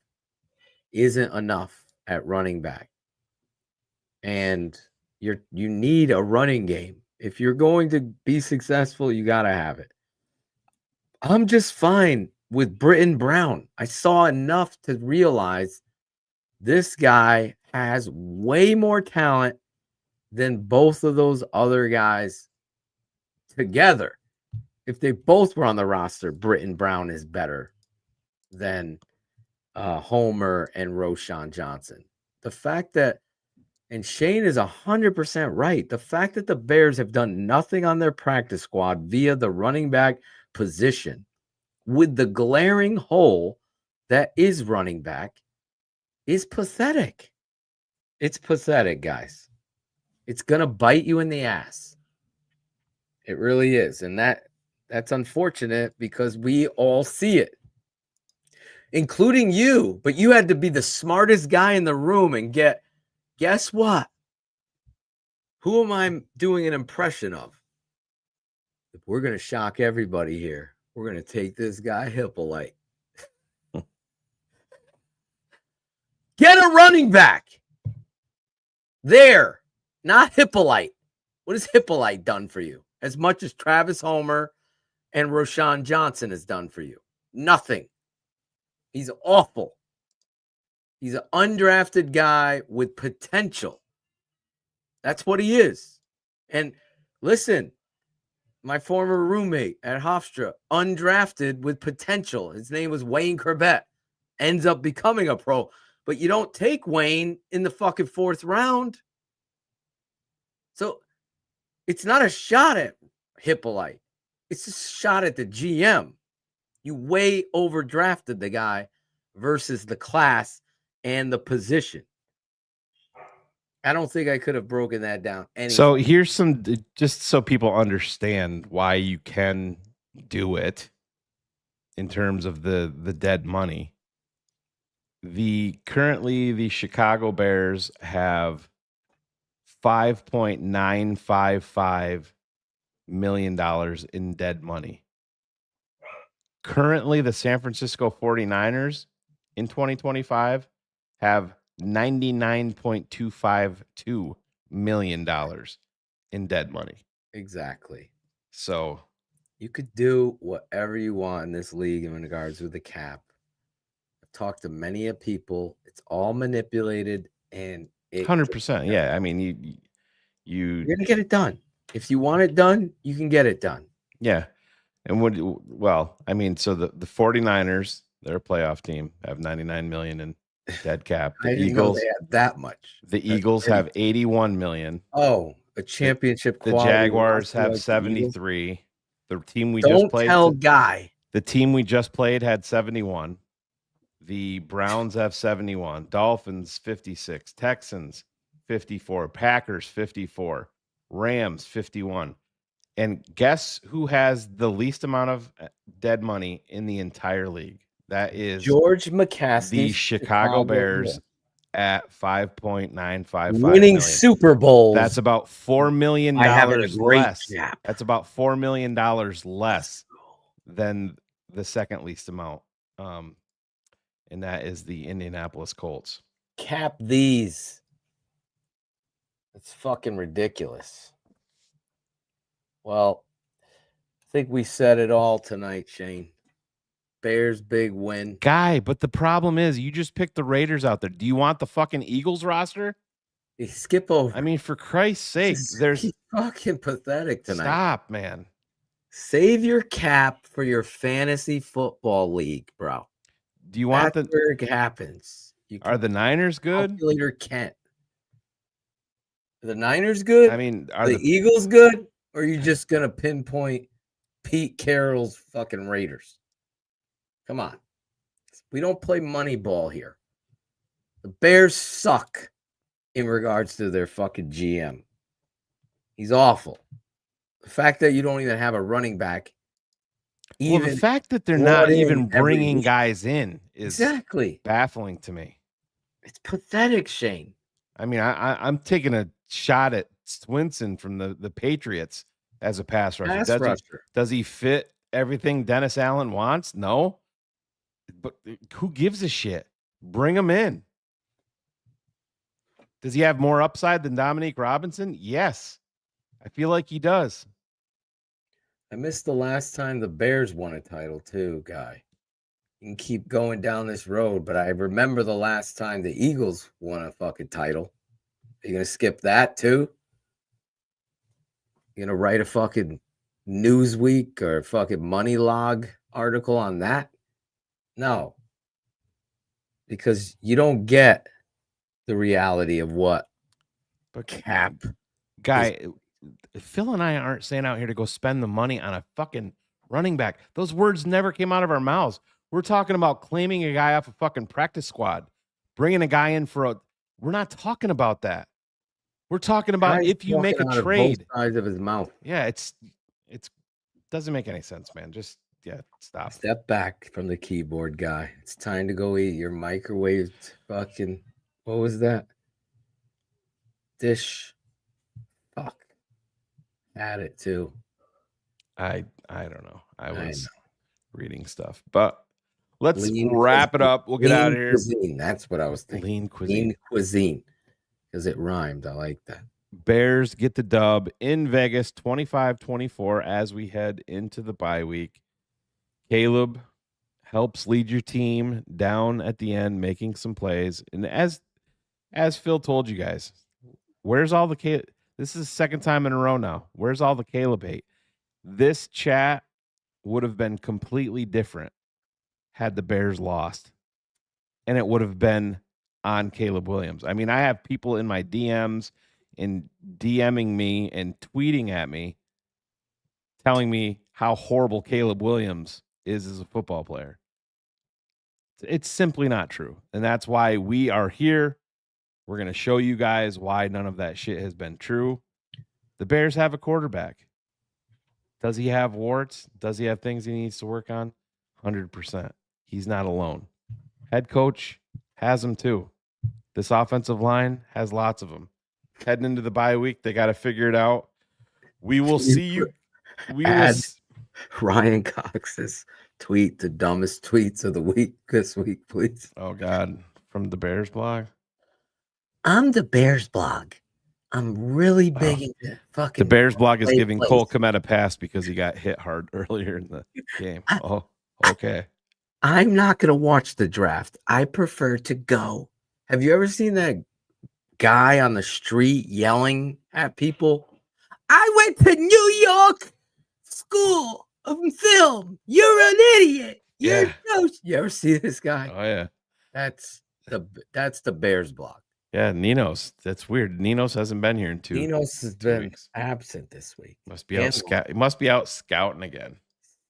K: isn't enough at running back. And you need a running game. If you're going to be successful, you got to have it. I'm just fine with Britton Brown. I saw enough to realize this guy has way more talent than both of those other guys together. If they both were on the roster, Britton Brown is better than Homer and Roshan Johnson. The fact that, and Shane is 100% right, the fact that the Bears have done nothing on their practice squad via the running back position with the glaring hole that is running back is pathetic. It's pathetic, guys. It's going to bite you in the ass. It really is. And that's unfortunate because we all see it, including you. But you had to be the smartest guy in the room and guess what? Who am I doing an impression of? If we're going to shock everybody here, we're going to take this guy Hippolyte. Get a running back. There, not Hippolyte. What has Hippolyte done for you? As much as Travis Homer and Roshan Johnson has done for you. Nothing. He's awful. He's an undrafted guy with potential. That's what he is. And listen, my former roommate at Hofstra, undrafted with potential. His name was Wayne Corbett. Ends up becoming a pro. But you don't take Wayne in the fucking 4th round. So it's not a shot at Hippolyte. It's a shot at the GM. You way overdrafted the guy versus the class and the position. I don't think I could have broken that down.
J: So here's some, just so people understand why you can do it in terms of the dead money. Currently the Chicago Bears have $5.955 million in dead money. Currently, the San Francisco 49ers in 2025 have $99.252 million in dead money.
K: Exactly.
J: So
K: you could do whatever you want in this league in regards with the cap. I've talked to many people. It's all manipulated and
J: 100%. Yeah. I mean, you're
K: going to get it done. If you want it done, you can get it done.
J: Yeah. And I mean, so the 49ers, they're a playoff team, have 99 million in dead cap.
K: I didn't know they had that much.
J: The Eagles have 81 million.
K: Oh, a championship
J: The
K: quality
J: Jaguars have
K: like
J: 73. The team we
K: Don't
J: just played.
K: tell Guy.
J: The team we just played had 71. The Browns have 71. Dolphins 56. Texans 54. Packers 54. Rams 51. And guess who has the least amount of dead money in the entire league? That is
K: George McCaskey,
J: the Chicago Bears at $5.955
K: winning
J: million.
K: Super Bowls.
J: That's about $4 million less.
K: Gap.
J: That's about $4 million less than the second least amount. And that is the Indianapolis Colts.
K: Cap these. It's fucking ridiculous. Well, I think we said it all tonight, Shane. Bears big win.
J: Guy, but the problem is you just picked the Raiders out there. Do you want the fucking Eagles roster?
K: You skip over.
J: I mean, for Christ's sake, there's
K: fucking pathetic tonight.
J: Stop, man.
K: Save your cap for your fantasy football league, bro.
J: Do you want
K: where it happens?
J: Are the Niners good?
K: Calculator Kent. Are the Niners good?
J: I mean,
K: are the Eagles good? Or are you just going to pinpoint Pete Carroll's fucking Raiders? Come on. We don't play money ball here. The Bears suck in regards to their fucking GM. He's awful. The fact that you don't even have a running back.
J: Well, the fact that they're not even bringing guys in is
K: exactly
J: baffling to me.
K: It's pathetic, Shane.
J: I mean, I'm taking a shot at Swinson from the Patriots as a pass rusher. Does he fit everything Dennis Allen wants? No. But who gives a shit? Bring him in. Does he have more upside than Dominique Robinson? Yes. I feel like he does.
K: I missed the last time the Bears won a title too, Guy. You can keep going down this road, but I remember the last time the Eagles won a fucking title. Are you going to skip that too? You going to write a fucking Newsweek or fucking Money Log article on that? No. Because you don't get the reality of what cap.
J: Guy, Phil and I aren't staying out here to go spend the money on a fucking running back. Those words never came out of our mouths. We're talking about claiming a guy off a fucking practice squad, bringing a guy in for a. We're not talking about that. We're talking about if you make a trade.
K: Both sides of his mouth.
J: Yeah, it's doesn't make any sense, man. Just stop.
K: Step back from the keyboard, Guy. It's time to go eat your microwaved fucking. What was that? Dish. Fuck. Had it too.
J: I don't know. I was reading stuff, but let's wrap it up. We'll get out of here.
K: Cuisine. That's what I was thinking.
J: Lean cuisine.
K: Lean cuisine. Because it rhymed. I like that.
J: Bears get the dub in Vegas 25-24 as we head into the bye week. Caleb helps lead your team down at the end, making some plays. And as Phil told you guys, where's all the Caleb? This is the second time in a row now. Where's all the Caleb hate? This chat would have been completely different had the Bears lost. And it would have been on Caleb Williams. I mean, I have people in my DMs and DMing me and tweeting at me telling me how horrible Caleb Williams is as a football player. It's simply not true. And that's why we are here. We're going to show you guys why none of that shit has been true. The Bears have a quarterback. Does he have warts? Does he have things he needs to work on? 100%. He's not alone. Head coach has them too. This offensive line has lots of them. Heading into the bye week, they got to figure it out. We will see you.
K: Ryan Cox's tweet, the dumbest tweets of the week this week, please.
J: Oh, God. From the Bears blog?
K: I'm the Bears blog. I'm really big into fucking.
J: The Bears blog is giving Cole Kmet a pass because he got hit hard earlier in the game. Okay.
K: I'm not going to watch the draft. I prefer to go. Have you ever seen that guy on the street yelling at people? I went to New York School of Film. You're an idiot. You're no. You ever see this guy?
J: Oh yeah.
K: That's the Bears blog.
J: Yeah, Ninos. That's weird. Ninos hasn't been here in two.
K: Ninos has been
J: weeks.
K: Absent this week.
J: Must be out. He must be out scouting again.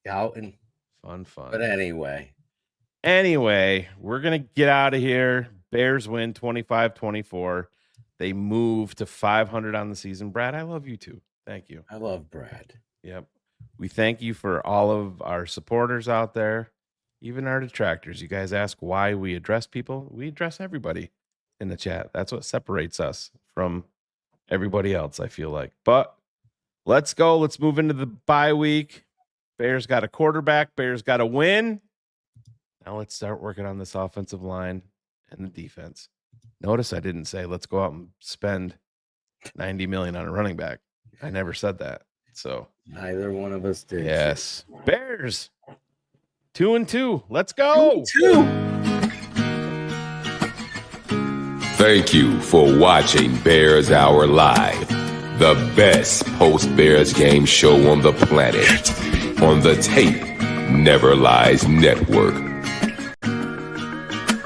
K: Scouting.
J: Fun.
K: But anyway,
J: we're gonna get out of here. Bears win 25-24. They move to 500 on the season. Brad, I love you too. Thank you.
K: I love Brad.
J: Yep. We thank you for all of our supporters out there, even our detractors. You guys ask why we address people. We address everybody in the chat. That's what separates us from everybody else, I feel like. But let's go. Let's move into the bye week. Bears got a quarterback. Bears got a win. Now let's start working on this offensive line and the defense. Notice I didn't say let's go out and spend $90 million on a running back. I never said that. So
K: neither one of us did.
J: Yes. Bears 2-2. Let's go.
K: 2-2.
I: Thank you for watching Bears Hour Live, the best post-Bears game show on the planet, on the Tape Never Lies Network.